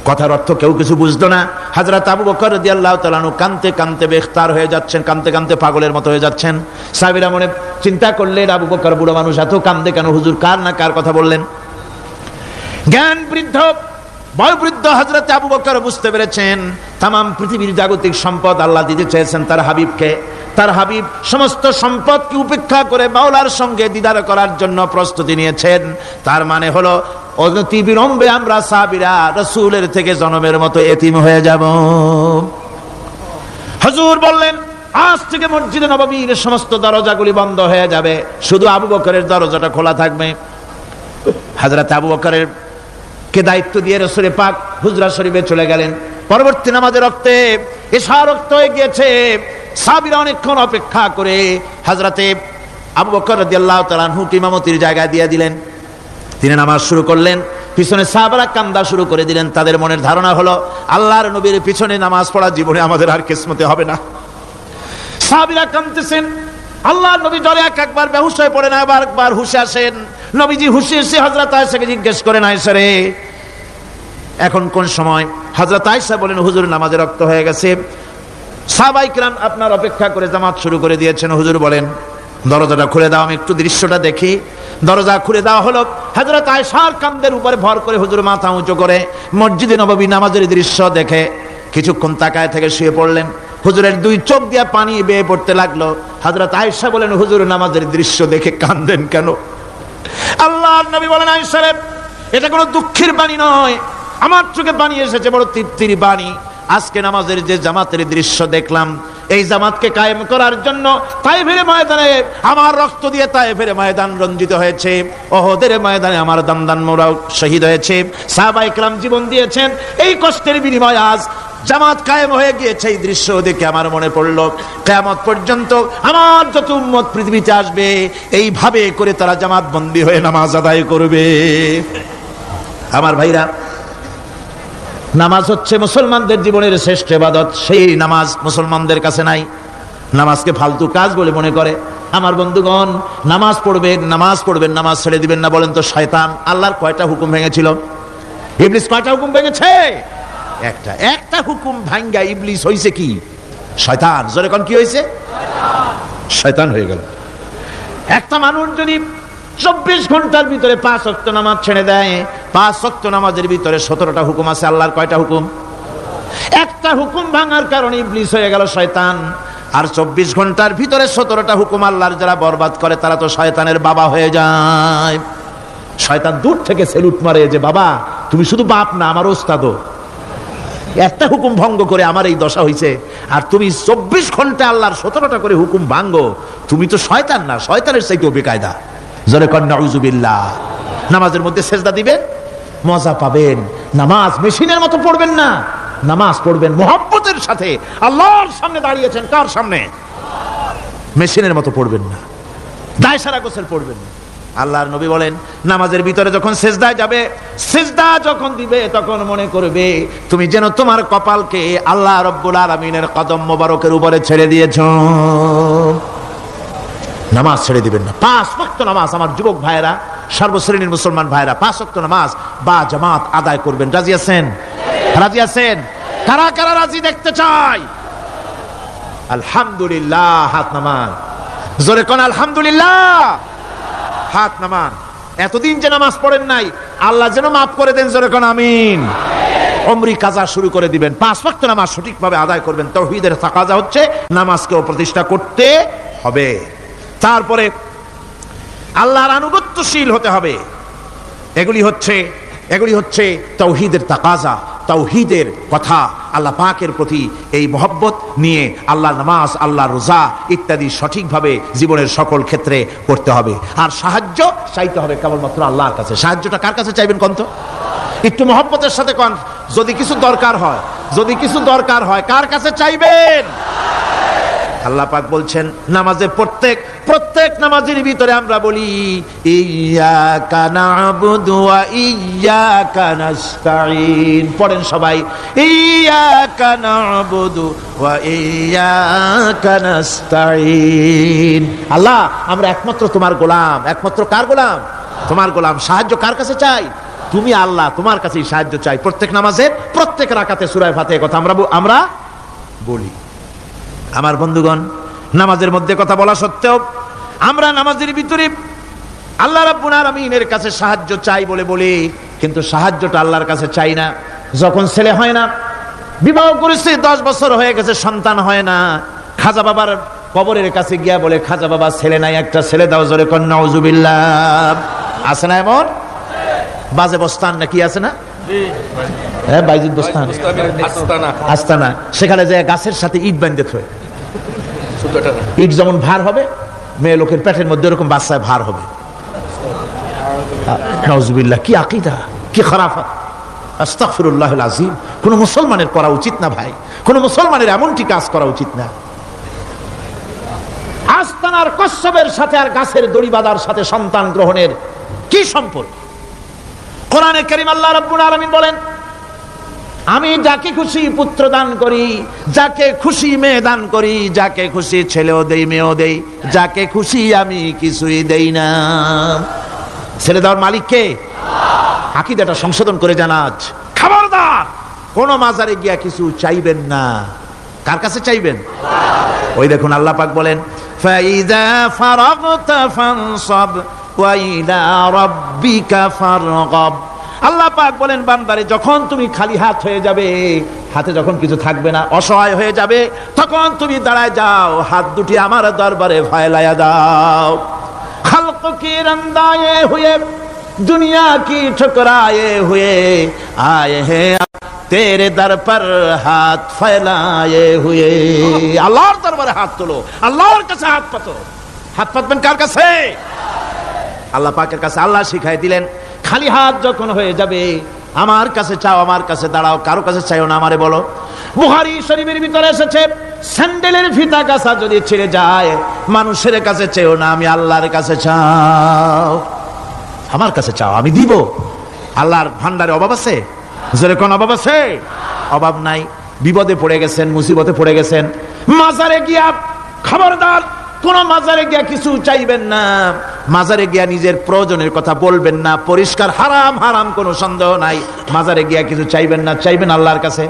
কথার অর্থ কেউ কিছু বুঝতো না। হযরত আবু বকর রাদিয়াল্লাহু তাআলা আনহু কাঁদতে কাঁদতে বেখতার হয়ে যাচ্ছেন, কাঁদতে কাঁদতে পাগলের মতো হয়ে যাচ্ছেন। সাহাবীরা মনে চিন্তা করলেন, আবু বকর বুড়ো মানুষ, এত কাঁদে কেন? হুজুর কার না কার কথা বললেন? জ্ঞান বৃদ্ধ বয়োবৃদ্ধ হযরত আবু বকর বুঝতে পেরেছেন তামাম পৃথিবীর জাগতিক সম্পদ আল্লাহ দিতে চেয়েছেন তার হাবিবকে। তার হাবিব সমস্ত সম্পদকে উপেক্ষা করে মাওলার সঙ্গে দিদার করার জন্য প্রস্তুতি নিয়েছেন। তার মানে হলো অনতি বিলম্বে আমরা সাহাবীরা রাসূলের থেকে জনমের মতো এতিম হয়ে যাব। হুজুর বললেন, আজ থেকে মসজিদে নববীর সমস্ত দরজাগুলি বন্ধ হয়ে যাবে, শুধু আবু বকরের দরজাটা খোলা থাকবে। হযরত আবু বকরের কে দায়িত্ব দিয়ে রাসূল পাক হুজরা শরীফে চলে গেলেন। পরবর্তী নামাজের রক্তে এশা রক্ত হয়ে গিয়েছে। সাহাবীরা অনেকক্ষণ অপেক্ষা করে হযরতে আবু বকর রাদিয়াল্লাহু তাআলা আনহুকে ইমামতির জায়গায় দিয়ে দিলেন। তিনি নামাজ শুরু করলেন, পিছনে সাহাবারা কান্দা শুরু করে দিলেন। তাদের মনের ধারণা হলো আল্লাহর নবীর পিছনে নামাজ পড়া জীবনে আমাদের আর কিসমতে হবে না। সাহাবীরা কাঁদতেছেন, আল্লাহর নবী জ্বরে একবার বেহুশ হয়ে পড়েন, আবার একবার হুঁশে আসেন। নবীজি হুঁশে এসে হযরত আয়েশাকে জিজ্ঞেস করেন, আয়েশা রে এখন কোন সময়? হযরত আয়েশা বলেন, হুজুর নামাজের রক্ত হয়ে গেছে, সাহাবায়ে কিরাম আপনার অপেক্ষা করে জামাত শুরু করে দিয়েছেন। হুজুর বলেন দরজাটা খুলে দাও, আমি একটু দৃশ্যটা দেখি। দরজা খুলে দেওয়া হলো। হযরত আয়েশার কাঁধের উপরে ভর করে হুজুর মাথা উঁচু করে মসজিদে নববী নামাজের দৃশ্য দেখে কিছুক্ষণ তাকায় থেকে শুয়ে পড়লেন। হুজুরের দুই চোখ দিয়ে পানি বেয়ে পড়তে লাগলো। হযরত আয়েশা বলেন, হুজুর নামাজের দৃশ্য দেখে কাঁদেন কেন? আল্লাহর নবী বলেন, আয়েশা রে এটা কোনো দুঃখের বাণী নয়, আমার চোখে পানি এসেছে বড় তৃপ্তির বাণী। আজকে নামাজের যে জামাতের দৃশ্য দেখলাম, এই জামাতকে কায়েম করার জন্য তায়েফের ময়দানে আমার রক্ত দিয়ে তায়েফের ময়দান রঞ্জিত হয়েছে, ওহদের ময়দানে আমার দামদান মোরাও শহীদ হয়েছে, সাহাবায়ে কেরাম জীবন দিয়েছেন। এই কষ্টের বিনিময়ে আজ জামাত কায়েম হয়ে গিয়েছে। এই দৃশ্য দেখে আমার মনে পড়লো কিয়ামত পর্যন্ত আমার যত উম্মত পৃথিবীতে আসবে এইভাবে করে তারা জামাত বন্দী হয়ে নামাজ আদায় করবে। আমার ভাইরা, নামাজ হচ্ছে মুসলমানদের জীবনের শ্রেষ্ঠ ইবাদত। সেই নামাজ মুসলমানদের কাছে নাই, নামাজকে ফালতু কাজ বলে মনে করে। আমার বন্ধুগণ, নামাজ পড়বেন, নামাজ ছেড়ে দিবেন না বলেন তো শয়তান আল্লাহর কয়টা হুকুম ভেঙেছিল? ইবলিস কয়টা হুকুম ভেঙেছে? একটা হুকুম ভাঙ্গা ইবলিস হইছে কি? শয়তান। জোরে কোন কি হইছে? শয়তান হয়ে গেল। একটা মানুষ যদি 24 ঘন্টার ভিতরে 5 ওয়াক্ত নামাজ ছেড়ে দেয়, 5 ওয়াক্ত নামাজের ভিতরে 17টা হুকুম আছে। আল্লাহর কয়টা হুকুম? একটা হুকুম ভাঙার কারণে ইবলিস হয়ে গেল শয়তান। আর 24 ঘন্টার ভিতরে 17টা হুকুম আল্লাহর যারা বরবাদ করে তারা তো শয়তানের বাবা হয়ে যায়। শয়তান দূর থেকে সেলুট মারে যে বাবা তুমি শুধু বাপ না, আমার ওস্তাদও। একটা হুকুম ভঙ্গ করে আমার এই দশা হইছে, আর তুমি 24 ঘন্টা আল্লাহর 17টা করে হুকুম ভাঙ্গো, তুমি তো শয়তান না, শয়তানের চাইতেও বেকায়দা। জোরে কর নাউযুবিল্লাহ। নামাজের মধ্যে সেজদা দিবেন, মজা পাবেন। নামাজ মেশিনের মতো পড়বেন না, নামাজ পড়বেন মুহাব্বতের সাথে। আল্লাহর সামনে দাঁড়িয়েছেন, কার সামনে? মেশিনের মতো পড়বেন না, দায় সারা গোসল পড়বেন না। আল্লাহর নবী বলেন, নামাজের ভিতরে যখন সেজদায় যাবে, সেজদা যখন দিবে তখন মনে করবে তুমি যেন তোমার কপালকে আল্লাহ রাব্বুল আলামিনের কদম মোবারকের উপরে ছেড়ে দিয়েছো। নামাজ ছেড়ে দিবেন না। 5 ওয়াক্ত নামাজ আমার যুবক ভাইয়েরা, সর্বশ্রেণীর মুসলমান ভাইয়েরা 5 ওয়াক্ত নামাজ বা জামাত আদায় করবেন। রাজি আছেন? রাজি আছেন? কারা কারা রাজি দেখতে চাই? আলহামদুলিল্লাহ, হাত নামান। জোরে কোন আলহামদুলিল্লাহ, হাত নামান। এতদিন যে নামাজ পড়েন নাই, আল্লাহ যেন মাফ করে দেন। জোরে কোন আমিন। উমরি কাজা শুরু করে দিবেন, 5 ওয়াক্ত নামাজ সঠিকভাবে আদায় করবেন। তাওহীদের তাকাজা হচ্ছে নামাজকেও প্রতিষ্ঠা করতে হবে। তারপরে আল্লাহর আনুগত্যশীল হতে হবে। এগুলি হচ্ছে তাওহীদের তাকাজা, তাওহীদের কথা। আল্লাহ পাকের প্রতি এই মহব্বত নিয়ে আল্লাহর নামাজ, আল্লাহর রোজা ইত্যাদি সঠিকভাবে জীবনের সকল ক্ষেত্রে করতে হবে। আর সাহায্য চাইতে হবে কেবলমাত্র আল্লাহর কাছে। সাহায্যটা কার কাছে চাইবেন কোন তো? একটু মহব্বতের সাথে কোন। যদি কিছু দরকার হয় কার কাছে চাইবেন? আল্লাহ পাক বলছেন নামাজে প্রত্যেক নামাজের ভিতরে আমরা বলি ইয়্যাকা না'বুদু ওয়া ইয়্যাকা নাস্তাঈন। পড়েন সবাই, ইয়্যাকা না'বুদু ওয়া ইয়্যাকা নাস্তাঈন। আল্লাহ, আমরা একমাত্র তোমার গোলাম। একমাত্র কার গোলাম? তোমার গোলাম। সাহায্য কার কাছে চাই? তুমি আল্লাহ, তোমার কাছেই সাহায্য চাই। প্রত্যেক নামাজের প্রত্যেক রাকাতে সূরা ফাতিহা কথা আমরা বলি। আমার বন্ধুগণ, নামাজের মধ্যে কথা বলা সত্ত্বেও আমরা নামাজের ভিতরে আল্লাহ রাব্বুল আলামিনের কাছে সাহায্য চাই বলে কিন্তু সাহায্যটা আল্লাহর কাছে চাই না। যখন ছেলে হয় না, বিবাহ করেছে, 10 বছর হয়ে গেছে, সন্তান হয় না, খাজা বাবার কবরের কাছে গিয়া বলে, খাজা বাবা ছেলে নাই, একটা ছেলে দাও। জোরে কন নাউজুবিল্লাহ। আছে না এমন? বাজে বস্তান নাকি আছে না? হ্যাঁ, বাইজিদ বস্তান, আস্তানা। সেখানে যে গাছের সাথে ইট বাঁধতে থয়, ইট যেমন ভার হবে, মেয়ে লোকের পেটের মধ্যে এরকম বাচ্চায় ভার হবে। নাউজুবিল্লাহ, কি আকীদা, কি খারাফাত, আস্তাগফিরুল্লাহুল আযীম। কোন মুসলমানের করা উচিত না ভাই, কোন মুসলমানের এমনটি কাজ করা উচিত না। আস্তানার কচ্ছপের সাথে আর গাছের দড়ি বাঁধার সাথে সন্তান গ্রহণের কি সম্পর্ক? কোরআনে কারীম আল্লাহ রাব্বুল আলামিন বলেন, আমি যাকে খুশি পুত্র দান করি, যাকে খুশি মেয়ে দান করি, যাকে খুশি ছেলেও দেই মেয়েও দেই, যাকে খুশি আমি কিছুই দেই না। ছেলে দেওয়ার মালিক কে? আকীদাটা সংশোধন করে জানাজ। খবরদার কোন মাজারে গিয়া কিছু চাইবেন না। কার কাছে চাইবেন? ওই দেখুন আল্লাহ পাক বলেন, ফাইযা ফারাগতা ফানসাব ওয়া ইলা রাব্বিকা ফারগাব। আল্লাহ পাক বলেন, বান্দারে যখন তুমি খালি হাত হয়ে যাবে, হাতে যখন কিছু থাকবে না, অসহায় হয়ে যাবে, তখন তুমি দাঁড়ায় যাও, হাত দুটি আমার দরবারে ফেলায়া দাও। খালক কি রন্দায়ে হুয়ে, দুনিয়া কি ঠুকরায়ে হুয়ে, আয়ে হে তেরে দর পর হাত ফেলায়ে হুয়ে। আল্লাহর দরবারে হাত তোলো, আল্লাহর কাছে হাত পাতো। হাত পাতবেন কার কাছে? আল্লাহ পাকের কাছে। আল্লাহ শিখাই দিলেন, খালি হাত যখন হয়ে যাবে আমার কাছে চাও, আমার কাছে দাঁড়াও, কারো কাছে চাইও না, আমারে বলো। বুখারী শরীফের ভিতরে এসেছে, স্যান্ডেলের ফিতা কাছা যদি ছিঁড়ে যায়, মানুষের কাছে চাইও না, আমি আল্লাহর কাছে চাও। আমার কাছে চাও, আমি দিব। আল্লাহর ভান্ডারে অভাব আছে? জোরে কোন অভাব আছে? অভাব নাই। বিপদে পড়ে গেছেন, মুসিবতে পড়ে গেছেন, মাজারে গিয়া, খবরদার কোন মাজারে গিয়া কিছু চাইবেন না। মাজারে গিয়া নিজের প্রয়োজনের কথা বলবেন না। পরিষ্কার হারাম, হারাম কোনো সন্দেহ নাই। মাজারে গিয়া কিছু চাইবেন না, চাইবেন আল্লাহর কাছে।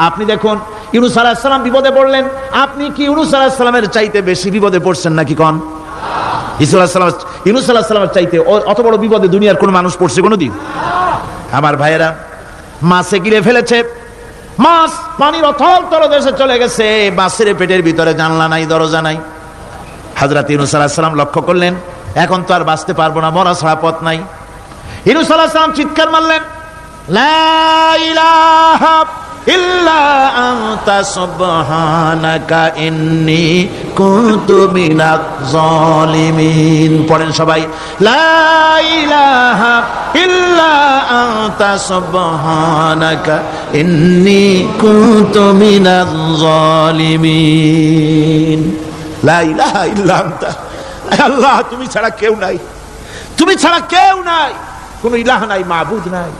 আপনি দেখুন, ইউনূস আলাইহিস সালাম বিপদে পড়লেন, আপনি কি ইউনূস আলাইহিস সালামের চাইতে বেশি বিপদে পড়ছেন নাকি? কোন ইউনূস আলাইহিস সালামের চাইতে অত বড় বিপদে দুনিয়ার কোন মানুষ পড়ছে কোনদিন? আমার ভাইয়েরা, মাছে গিলে ফেলেছে, মাছ পানির অথল তলদেশে চলে গেছে, মাছের পেটের ভিতরে জানলা নাই, দরজা নাই। হযরত ইউনূস আলাইহিস সালাম লক্ষ্য করলেন, এখন তো আর বাঁচতে পারবো না, মরা ছাড়া পথ নাই। ইউনূস আলাইহিস সালাম চিৎকার মারলেন, লা ইলাহা ইল্লা আনতা সুবহানাকা ইন্নী কুনতু মিনাজ জালিমিন। পড়েন সবাই, লা ইলাহা ইল্লা আনতা সুবহানাকা ইন্নী কুনতু মিনাজ জালিমিন। লা ইলাহা ইল্লা আনতা, আল্লাহ তুমি ছাড়া কেউ নাই, তুমি ছাড়া কেউ নাই, কোন ইলাহ নাই, মাবুদ নাই।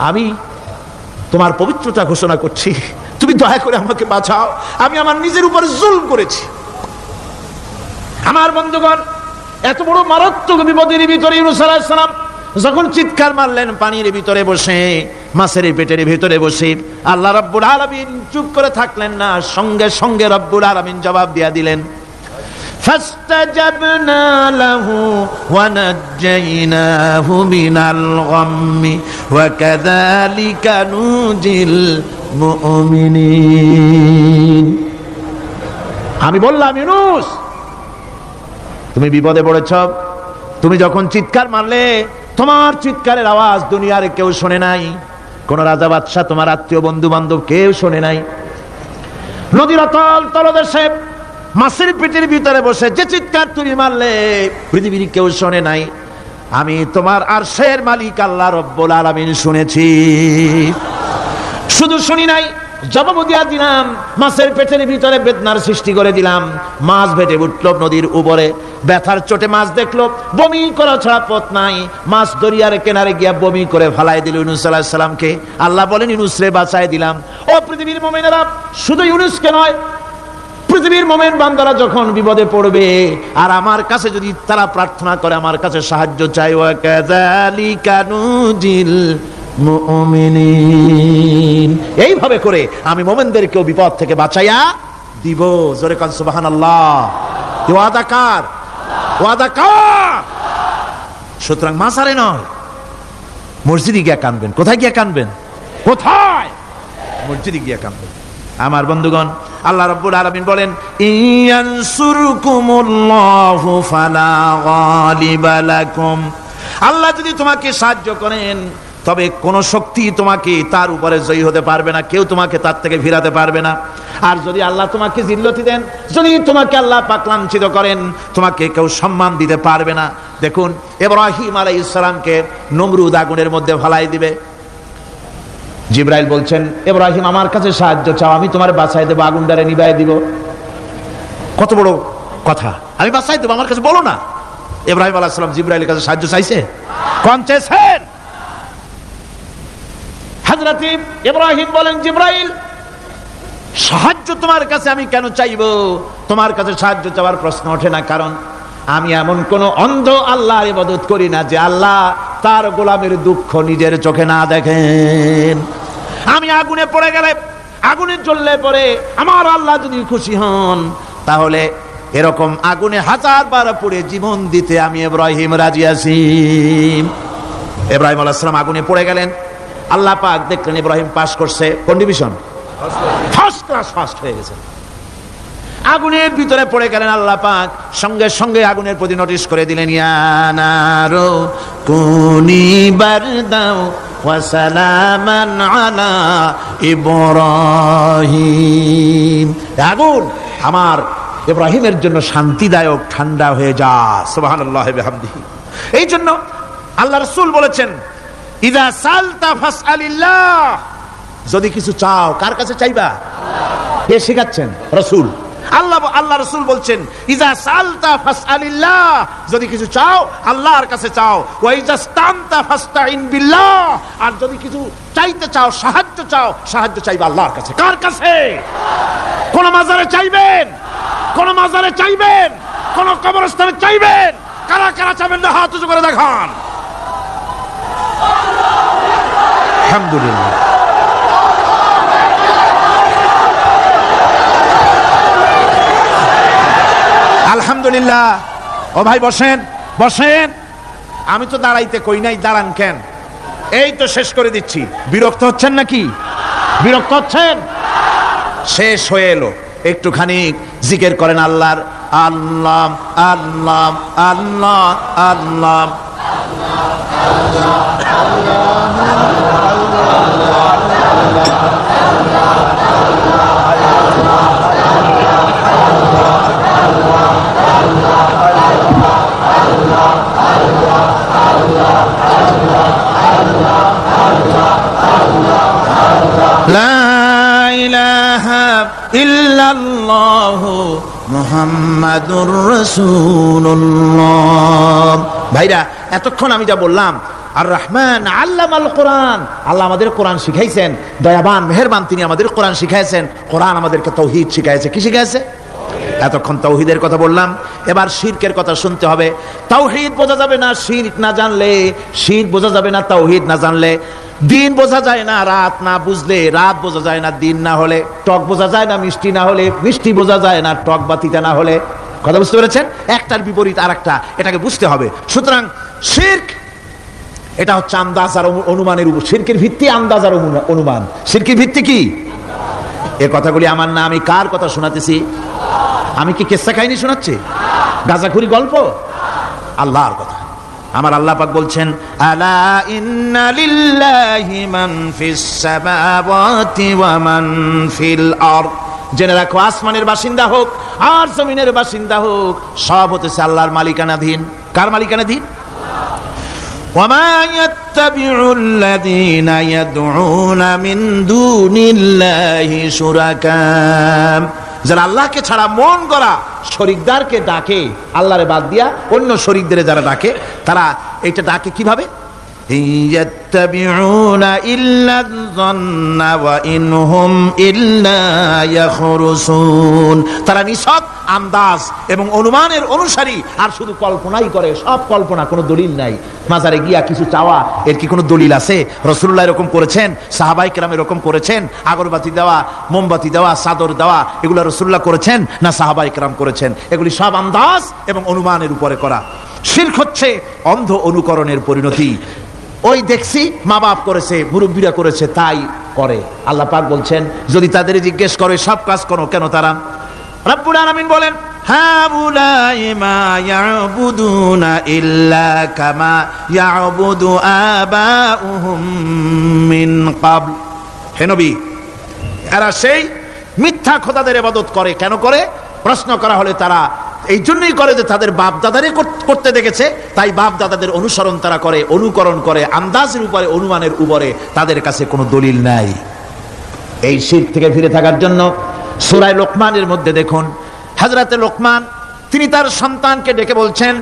আমি তোমার পবিত্রতা ঘোষণা করছি, তুমি দয়া করে আমাকে বাঁচাও, আমি আমার নিজের উপরে জুলম করেছি। আমার বন্ধুগণ, এত বড় মারাত্মক বিপদের ভিতরে ইউনূস আলাইহিস সালাম যখন চিৎকার মারলেন পানির ভিতরে বসে, মাছের পেটের ভিতরে বসে আল্লাহ রাব্বুল আলামিন চুপ করে থাকলেন না, সঙ্গে সঙ্গে রব্বুল আলামিন জবাব দিয়া দিলেন, ফাস্তাজাবনা লাহু ওয়া নাজ্জাইনাহু মিনাল গাম্মি ওয়া কাযালিকা নুজিল মুমিনিন। আমি বললাম, ইউনূস তুমি বিপদে পড়েছ, তুমি যখন চিৎকার মারলে তোমার চিৎকারের আওয়াজ দুনিয়ার কেউ শোনে নাই, কোন রাজা বাদশা, তোমার আত্মীয় বন্ধু বান্ধব কেউ শোনে নাই। নদীর অতল তলদেশে মাছের পেটের ভিতরে বসে যে চিৎকার তুমি মারলে পৃথিবীর কেউ শোনে নাই, আমি তোমার আরশের মালিক আল্লাহ রব্বুল আলামিন শুনেছি। শুধু শুনি নাই, জবাব দিয়া দিলাম, মাছের পেটের ভিতরে বেদনার সৃষ্টি করে দিলাম। মাছ ভেটে উঠল নদীর উপরে, ব্যথার চোটে মাছ দেখলো, বমি করা ছাড়া পথ নাই। মাছ দরিয়ার কিনারে গিয়া বমি করে ফালাই দিল ইউনূস আলাইহিস সালামকে। আল্লাহ বলেন, ইউনূস রে বাঁচাই দিলাম। ও পৃথিবীর মুমিনেরা, শুধু ইউনূসকে নয়, পৃথিবীর মুমিন বান্দারা যখন বিপদে পড়বে আর আমার কাছে যদি তারা প্রার্থনা করে, আমার কাছে সাহায্য চাই, ওয়া কাযালিকা নুজিল মুমিনিন, এইভাবে করে আমি মুমিনদেরকেও বিপদ থেকে বাঁচাইয়া দিব। জোরে কান সুবহানাল্লাহ। ওয়াদা কার? ওয়াদা কার? সুতরাং মাসারে নয়, মসজিদে গিয়া কানবেন। কোথায় গিয়া কানবেন? কোথায়? মসজিদে গিয়া কানবেন। আমার বন্ধুগণ, আল্লাহ রাব্বুল আলামিন বলেন, ইয়ানসুরকুমুল্লাহু ফালা গালিবা লাকুম, আল্লাহ যদি তোমাকে সাহায্য করেন তবে কোন শক্তি তোমাকে তার উপরে জয়ী হতে পারবে না, কেউ তোমাকে তার থেকে ফিরাতে পারবে না। আর যদি আল্লাহ তোমাকে জিল্লতি দেন, যদি তোমাকে আল্লাহ পাক লাঞ্ছিত করেন, তোমাকে কেউ সম্মান দিতে পারবে না। দেখুন, ইব্রাহিম আলাইহিস সালামকে নমরুদ আগুনের মধ্যে ফেলাই দিবে। জিবরাইল বলছেন, ইব্রাহিম আমার কাছে সাহায্য চাও, আমি তোমার বাঁচাই দেবো, আগুনটারে নিভাই দিব। কত বড় কথা, আমি বাঁচাই দেবো, আমার কাছে বলো না। ইব্রাহিম আলাইহিস সালাম জিবরাইলের কাছে সাহায্য চাইছে? কোন চেয়েছেন? হযরত ইব্রাহিম বলেন, জিবরাইল সাহায্য তোমার কাছে আমি কেন চাইবো? তোমার কাছে সাহায্য চাওয়ার প্রশ্ন ওঠে না, কারণ আমি এমন কোন অন্ধ আল্লাহর ইবাদত করি না যে আল্লাহ তার গোলামের দুঃখ নিজের চোখে না দেখেন। আমি আগুনে পড়ে গেলে, আগুনে জ্বললে পরে আমার আল্লাহ যদি খুশি হন, তাহলে এরকম আগুনে 1000 বার পড়ে জীবন দিতে আমি ইব্রাহিম রাজি আছি। ইব্রাহিম আলাইহিস সালাম আগুনে পড়ে গেলেন। আল্লাহ পাক দেখলেন ইব্রাহিম পাস করছে, কোন ডিভিশন? ফার্স্ট ক্লাস, ফার্স্ট হয়ে গেছে। আগুনের ভিতরে পড়ে গেলেন। আল্লাহ পাক সঙ্গে সঙ্গে আগুনের প্রতি নোটিশ করে দিলেন, ইয়া নারু কুনি বারদাও ওয়া সালামান আলা ইব্রাহিম, আগুন আমার ইব্রাহিমের জন্য শান্তিদায়ক, ঠান্ডা হয়ে যা। সুবহানাল্লাহি ওয়া বিহামদিহি। এই জন্য আল্লাহ রাসূল বলেছেন, ইযা সালতা ফাসআলিল্লাহ, যদি কিছু চাও কার কাছে চাইবা? কে শেখাচ্ছেন? রাসূল। আল্লাহ রাসূল বলছেন, ইযা সালতা ফাসআলিল্লাহ, যদি কিছু চাও আল্লাহর কাছে চাও। ওয়া ইযা ইসতানতা ফাসতাইন বিল্লাহ, আর যদি কিছু চাইতে চাও, সাহায্য চাও, সাহায্য চাইবা আল্লাহর কাছে। কার কাছে? কোন মাজারে চাইবেন? কোন মাজারে চাইবেন? কোন কবরস্থানে চাইবেন? কারা কারা চাইবেন না হাত উঁচু করে দেখান। আলহামদুলিল্লাহ। আলহামদুলিল্লাহ। ও ভাই বসেন, বসেন। আমি তো দাঁড়াইতে কই নাই, দাঁড়ান কেন? এই তো শেষ করে দিচ্ছি। বিরক্ত হচ্ছেন নাকি? বিরক্ত হচ্ছেন? শেষ হয়ে এলো, একটুখানি জিকির করেন আল্লাহর। আল্লাহ আল্লাহ আল্লাহ আল্লাহ ইল্লাল্লাহু মুহাম্মাদুর রাসূলুল্লাহ। ভাইরা, এতক্ষণ আমি যা বললাম, আর রহমান আল্লামাল কোরআন, আল্লাহ আমাদের কোরআন শিখাইছেন, দয়াবান মেহেরবান, তিনি আমাদের কোরআন শিখাইছেন। কোরআন আমাদেরকে তাওহীদ শিখাইছে। কি শিখাইছে? এতক্ষণ তাওহীদের কথা বললাম, এবার শিরকের কথা শুনতে হবে। তাওহীদ বোঝা যাবে না শিরক না জানলে, শিরক বোঝা যাবে না তাওহীদ না জানলে। দিন বোঝা যায় না রাত না বুঝলে, রাত বোঝা যায় না দিন না হলে, টক বোঝা যায় না মিষ্টি না হলে, মিষ্টি বোঝা যায় না টক বা তিতা না হলে। কথা বুঝতে পেরেছেন? একটার বিপরীত আর একটা, এটাকে বুঝতে হবে। সুতরাং শিরক এটা হচ্ছে আন্দাজ আর অনুমানের উপর। শিরকের ভিত্তি আন্দাজ আর অনুমান। শিরকের ভিত্তি কি? এ কথাগুলি আমার না, আমি কার কথা শোনাতেছি? আমি কি কিসসা কাহিনী শোনাচ্ছি? গাঁজাখুরি গল্প? আল্লাহর কথা। আমার আল্লাহ পাক বলছেন, আলা ইন্না লিল্লাহি মান ফিস সামাওয়াতি ওয়া মান ফিল আরদ। জেনে রাখো, আসমানের বাসিন্দা হোক আর জমিনের বাসিন্দা হোক, সব হতেছে আল্লাহর মালিকানাধীন। কার মালিকানাধীন? ওয়া মা ইয়াত্তাবিউল্লাযীনা ইয়াদউনা মিন দুনিল্লাহি শুরাকা। যারা আল্লাহকে ছাড়া মন গড়া শরীকদারকে ডাকে, আল্লাহরে বাদ দিয়া অন্য শরীকদের যারা ডাকে, তারা এইটা ডাকে কিভাবে? ইয়াত্তাবিউনা ইল্লা যন্না ওয়া ইনহুম ইল্লা ইয়াখরুসুন। তারা নিছক আন্দাজ এবং অনুমানের অনুসারী, আর শুধু কল্পনাই করে। সব কল্পনা, কোনো দলিল নাই। মাজারে গিয়া কিছু চাওয়া, এর কি কোনো দলিল আছে? রাসূলুল্লাহ এরকম করেছেন? সাহাবায়ে কেরাম এরকম করেছেন? আগরবাতি দেওয়া, মোমবাতি দেওয়া, চাদর দেওয়া, এগুলো রাসূলুল্লাহ করেছেন না সাহাবায়ে কেরাম করেছেন? এগুলি সব আন্দাজ এবং অনুমানের উপরে করা। শিরক হচ্ছে অন্ধ অনুকরণের পরিণতি। ওই দেখছি মা বাপ করেছে, মুরব্বীরা করেছে, তাই করে। আল্লাহ পাক বলছেন, যদি তাদের জিজ্ঞেস করে সব কাজ করো কেন তারা? রব্বুল আলামিন বলেন, হাউলাই মা ইয়াবুদুনা ইল্লা কামা ইয়াবুদু আবাউহুম মিন ক্বাবল। হে নবী, এরা সেই মিথ্যা খোদাদের ইবাদত করে। কেন করে? প্রশ্ন করা হলে তারা এই জন্যই করে যে তাদের বাপ দাদারে করতে দেখেছে, তাই বাপ দাদাদের অনুসরণ তারা করে, অনুকরণ করে, আন্দাজের উপরে, অনুমানের উপরে। তাদের কাছে কোনো দলিল নাই। এই শিরক থেকে ফিরে থাকার জন্য সূরা লোকমানের মধ্যে দেখুন, হযরতে লোকমান তিনি তার সন্তানকে ডেকে বলছেন,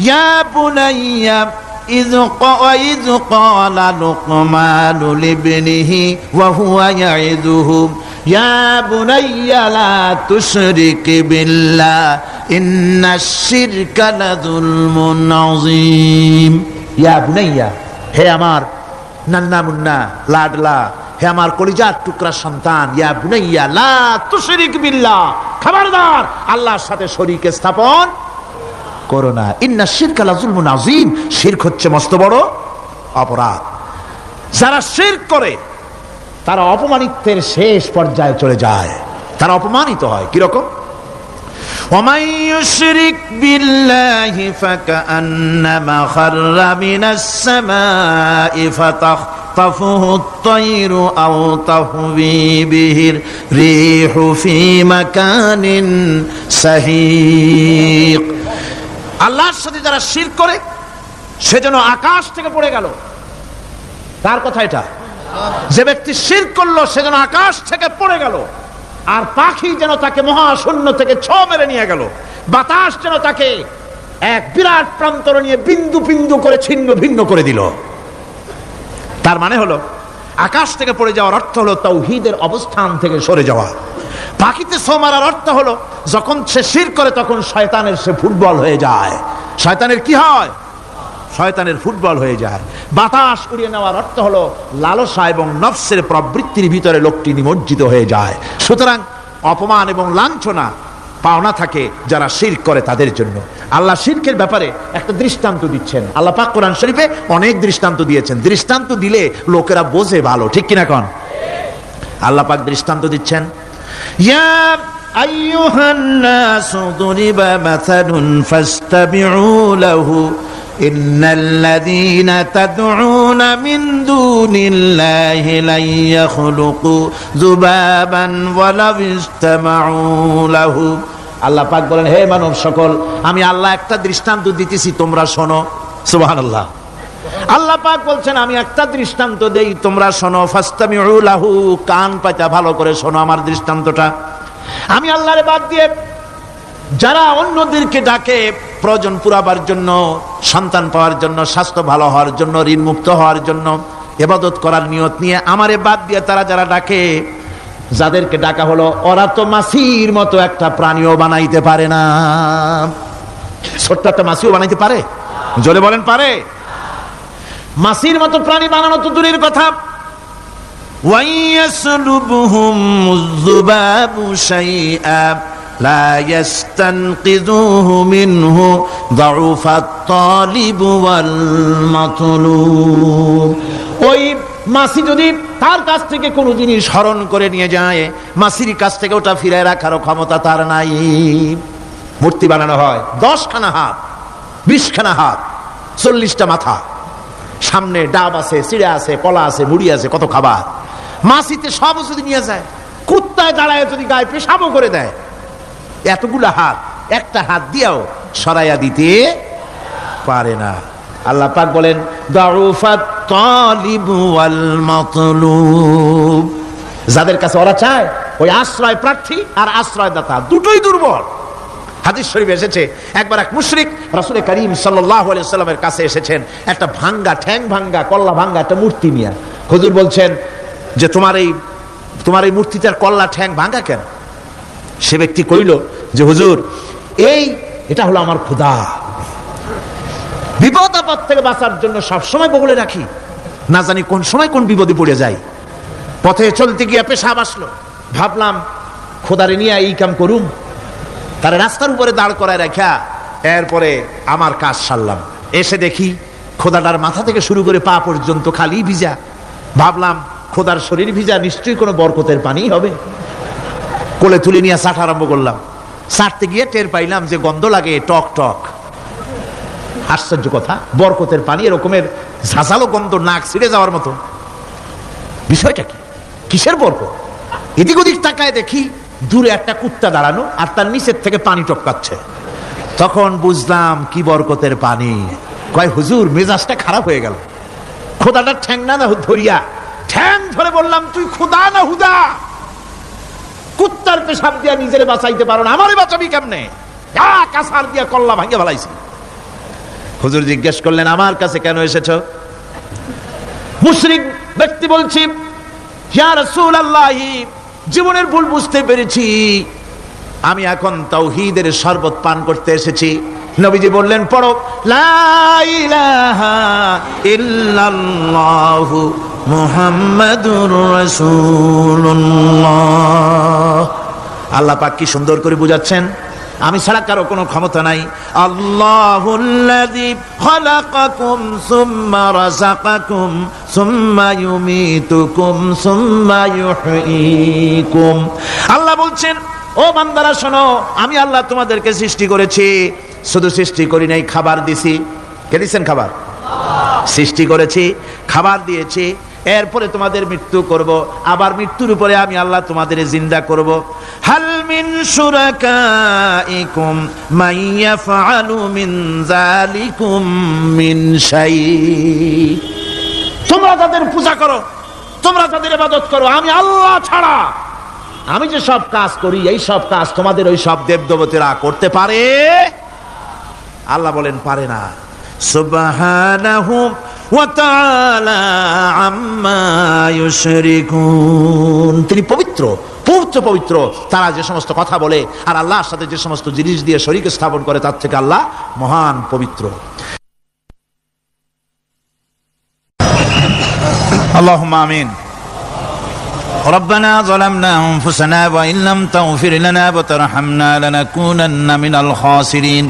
ইয়া বুনাইয়া ইয ক্বালা লুকমানু লিবনিহি ওয়া হুয়া ইয়াইযুহু ইয়া বুনাইয়া লা তুশরিক বিল্লাহ ইন্নাশ শিরকা লাযুলমুন আযীম। ইয়া বুনাইয়া, হে আমার নান্না মুন্না লাডলা, হে আমার কলিজার টুকরা সন্তান, ইয়া বুনাইয়া লা তুশরিক বিল্লাহ, খবরদার আল্লাহর সাথে শরীক স্থাপন করো না। ইন্নাশ শিরকা লাযুলমুন আযীম। শিরক হচ্ছে মস্ত বড় অপরাধ। যারা শিরক করে তারা অপমানিতের শেষ পর্যায়ে চলে যায়, তারা অপমানিত হয়। কিরকম? ومن يشرك بالله فكأنما خر من السماء فتخطفه الطير أو تهوي به الريح في مكان سحيق। আল্লাহর সাথে যারা শিরক করে সেজন্য আকাশ থেকে পড়ে গেল। কার কথা এটা? যে ব্যক্তি শিরক করলো সেজন্য আকাশ থেকে পড়ে গেল। আর পাখি যেন তাকে মহাশূন্য থেকে ছো মেরে নিয়ে গেল। বাতাস যেন তাকে এক বিরাট প্রান্তর নিয়ে বিন্দু বিন্দু করে ছিন্ন ভিন্ন করে দিল। তার মানে হলো, আকাশ থেকে পড়ে যাওয়ার অর্থ হলো তাওহীদের অবস্থান থেকে সরে যাওয়া। পাখিতে ছো মারার অর্থ হলো, যখন সে শিরক করে তখন শয়তানের সে ফুটবল হয়ে যায়। শয়তানের কি হয়? শয়তানের ফুটবল হয়ে যায়। বাতাস উড়িয়ে নেওয়ার অর্থ হলো লালসা এবং নফসের প্রবৃত্তির ভিতরে লোকটি নিমজ্জিত হয়ে যায়। সুতরাং অপমান এবং লাঞ্ছনা পাওনা থাকে যারা শিরক করে তাদের জন্য। আল্লাহ শিরকের ব্যাপারে একটা দৃষ্টান্ত দিচ্ছেন। আল্লাহ পাক কোরআন শরীফে অনেক দৃষ্টান্ত দিয়েছেন। দৃষ্টান্ত দিলে লোকেরা বোঝে ভালো, ঠিক কিনা কোন? আল্লাহ পাক দৃষ্টান্ত দিচ্ছেন, ইয়া আইয়ুহান নাসু দুরিবা মাসালুন ফাসতাবিউ লাহু ইন্নাল্লাযীনা তাদউনা মিন দুনিল্লাহি লা ইয়াখলুকু যুবাবান ওয়ালাউ ইসতামাউ লাহু। আল্লাহ পাক বলেন, হে মানব সকল, আমি আল্লাহ একটা দৃষ্টান্ত দিতেছি, তোমরা শোনো। সুবহানাল্লাহ। আল্লাহ পাক বলছেন, আমি একটা দৃষ্টান্ত দেই, তোমরা শোনো। ফাসতামিউ লাহু, কান পাতা ভালো করে শোনো আমার দৃষ্টান্তটা। আমি আল্লাহরে বাদ দিয়ে যারা অন্যদেরকে ডাকে প্রয়োজন পুরাবার জন্য, সন্তান পাওয়ার জন্য, স্বাস্থ্য ভালো হওয়ার জন্য, ঋণ মুক্ত হওয়ার জন্য, ইবাদত করার নিয়ত নিয়ে আমারে বাদ দিয়ে তারা যারা ডাকে, যাদেরকে ডাকা হলো, ওরা তো মাছির মতো একটা প্রাণীও বানাইতে পারে না। ছোট্ট একটা মাছিও বানাইতে পারে? জোরে বলেন, পারে? মাছির মতো প্রাণী বানানো তো দূরের কথা, وَيَسْلُبْهُمُ الذُّبَابُ شَيْئًا لَا يَسْتَنْقِذُوهُ مِنْهُ ضَعُفَ الطَّالِبُ وَالْمَطْلُوبُ। ওই মাছি যদি তার কাছ থেকে কোনো জিনিস হরণ করে নিয়ে যায়, মাছির কাছ থেকে ওটা ফিরে রাখার ক্ষমতা তার নাই। মূর্তি বানানো হয় 10খানা হাত, 20খানা হাত, 40টা মাথা, সামনে ডাব আছে, চিড়া আছে, কলা আছে, মুড়ি আছে, কত খাবার। মাছিতে সব যদি নিয়ে যায়, কুত্তায় দাঁড়ায় যদি গায়ে পেশাবও করে দেয়, এতগুলা হাত একটা হাত দিয়েও সরাইয়া দিতে পারে না। আল্লাহ পাক বলেন দাউফাত তালিবু ওয়াল মাতলুব, যাদের কাছে ওরা চায় ওই আশ্রয় প্রার্থী আর আশ্রয়দাতা দুটোই দুর্বল। হাদিস শরীফে এসেছে, একবার এক মুশরিক রাসূল করিম সাল্লাল্লাহু আলাইহি ওয়াসাল্লামের কাছে এসেছেন একটা ভাঙ্গা, ঠ্যাং ভাঙ্গা, কল্লা ভাঙ্গা একটা মূর্তি নিয়ে। হুজুর বলছেন যে তোমার এই মূর্তিটার কল্লা ঠ্যাং ভাঙ্গা কেন? সে ব্যক্তি কইল যে হুজুর এটা হলো আমার খোদা, বিপদ আপদ থেকে বাঁচার জন্য সবসময় বগলে রাখি, না জানি কোন সময় কোন বিপদে পড়ে যাই। পথে চলতে গিয়ে পেশাব আসলো, ভাবলাম খোদারে নিয়ে এই কাম করুম, তার রাস্তার উপরে দাঁড় করায় রাখা এরপরে আমার কাজ সারলাম। এসে দেখি খোদাটার মাথা থেকে শুরু করে পা পর্যন্ত খালি ভিজা। ভাবলাম খোদার শরীর ভিজা, নিশ্চয়ই কোনো বরকতের পানি হবে। কোলে তুলে নিয়ে চাট আরম্ভ করলাম। চাটতে গিয়ে টের পাইলাম যে গন্ধ লাগে টক টক। আশ্চর্য কথা, বরকতের পানি এরকমের ঝাঁঝালো গন্ধ, নাক ছিঁড়ে যাওয়ার মতো। বিষয়টা কি? কিসের বরকত? এদিক ওদিক তাকায় দেখি দূরে একটা কুত্তা দাঁড়ানো আর তার নিচের থেকে পানি টপকাচ্ছে। তখন বুঝলাম কি বরকতের পানি। কয় হুজুর মেজাজটা খারাপ হয়ে গেল। খোদাটার ঠ্যাং না ধরিয়া ঠ্যাং ধরে বললাম, তুই খোদা না হুদা? কুত্তার পেশাব দিয়া নিজের বাঁচাইতে পারো না, আমারে বাঁচাবি কেমনে? কাছার দিয়া কল্লা ভাঙিয়ে ফেলাইছি। হুজুর জিজ্ঞেস করলেন, আমার কাছে কেন এসেছো? মুশরিক ব্যক্তি বলছি, ইয়া রাসূলুল্লাহ, জীবনের ভুল বুঝতে পেরেছি, আমি এখন তাওহীদের শরবত পান করতে এসেছি। নবীজি বললেন, পড়ো লা ইলাহা ইল্লাল্লাহু মুহাম্মাদুর রাসূলুল্লাহ। আল্লাহ পাক কি সুন্দর করে বুঝাচ্ছেন, আমি ছাড়া কারো কোনো ক্ষমতা নাই। আল্লাহুল্লাযী খালাকাকুম সুম্মা রাযাকাকুম সুম্মা ইউমীতুকুম সুম্মা ইউহয়ীকুম। আল্লাহ বলছেন, ও বান্দারা শোনো, আমি আল্লাহ তোমাদেরকে সৃষ্টি করেছি, শুধু সৃষ্টি করি নাই, খাবার দিছি। কে দিয়েছেন খাবার? সৃষ্টি করেছি, খাবার দিয়েছি, এরপরে তোমাদের মৃত্যু করব, আবার মৃত্যুর উপরে আমি আল্লাহ তোমাদের জিন্দা করব। হাল মিন শুরাকাইকুম মান ইয়াফআলু মিন যালিকুম মিন শাই। তোমরা তাদের পূজা করো, তোমরা তাদের ইবাদত করো, আমি আল্লাহ ছাড়া আমি যে সব কাজ করি, এই সব কাজ তোমাদের ওই সব দেবদেবতারা করতে পারে? আল্লাহ বলেন পারে না। সুবহানাহু ওয়া তাআলা আম্মা ইউশরিকুন। তিনি পবিত্র, পবিত্র, পবিত্র। তারা যে সমস্ত কথা বলে আর আল্লাহর সাথে যে সমস্ত জিনিস দিয়ে শরীক স্থাপন করে, তার থেকে আল্লাহ মহান, পবিত্র। আল্লাহুম্মা আমিন। ربنا ظلمنا أنفسنا وإن لم تغفر لنا وترحمنا لنكونن من الخاسرين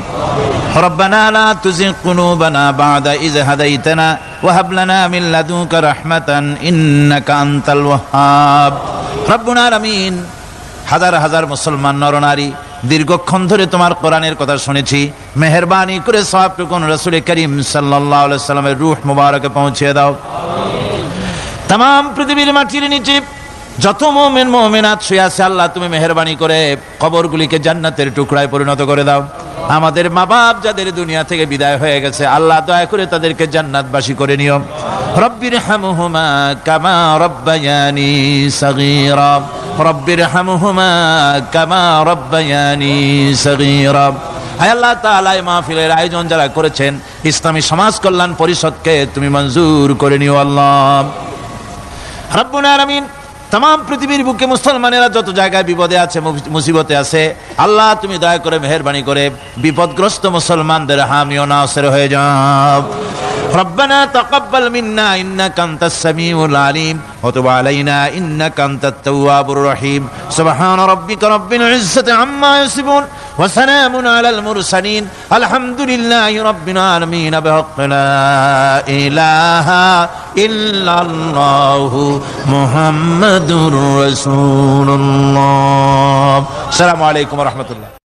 ربنا لا تزغ قلوبنا بعد إذ هديتنا وهب لنا من لدنك رحمة إنك أنت الوهاب ربنا العالمين। হাজার হাজার মুসলমান নরনারী দীর্ঘক্ষণ ধরে তোমার কোরআনের কথা শুনেছি, মেহেরবানি করে সওয়াবটুকু রাসূল করিম সাল্লাল্লাহু আলাইহি ওয়াসাল্লামের রূহ মুবারকে পৌঁছে দাও। तमाम পৃথিবীর মাটির নিচে যত মুমিন মুমিনাত শুয়ে আছে, আল্লাহ তুমি মেহেরবানি করে কবরগুলিকে জান্নাতের টুকরায় পরিণত করে দাও। আমাদের মা বাপ যাদের দুনিয়া থেকে বিদায় হয়ে গেছে, আল্লাহ দয়া করে তাদেরকে জান্নাতবাসী করে নিও। রব্বির হামহুমা কামা রব্বায়ানি সগীরা, রব্বির হামহুমা কামা রব্বায়ানি সগীরা। আয় আল্লাহ তাআলা, এই মাহফিলের আয়োজন যারা করেছেন, ইসলামী সমাজ কল্যাণ পরিষদকে তুমি মঞ্জুর করে নিও আল্লাহ রাব্বুল আলামিন। तमाम পৃথিবীর বুকে মুসলমানেরা যত জায়গায় বিপদে আছে, মুসিবতে আছে, আল্লাহ তুমি দয়া করে মেহেরবানি করে বিপদগ্রস্ত মুসলমানদের হামি ও নাসির হয়ে যাও। ربنا تقبل منا إنك أنت السميع العليم وتب علينا إنك أنت التواب الرحيم سبحان ربك رب العزة عما يصفون وسلام على المرسلين الحمد لله رب العالمين بحق لا إله إلا الله محمد رسول الله السلام عليكم ورحمة الله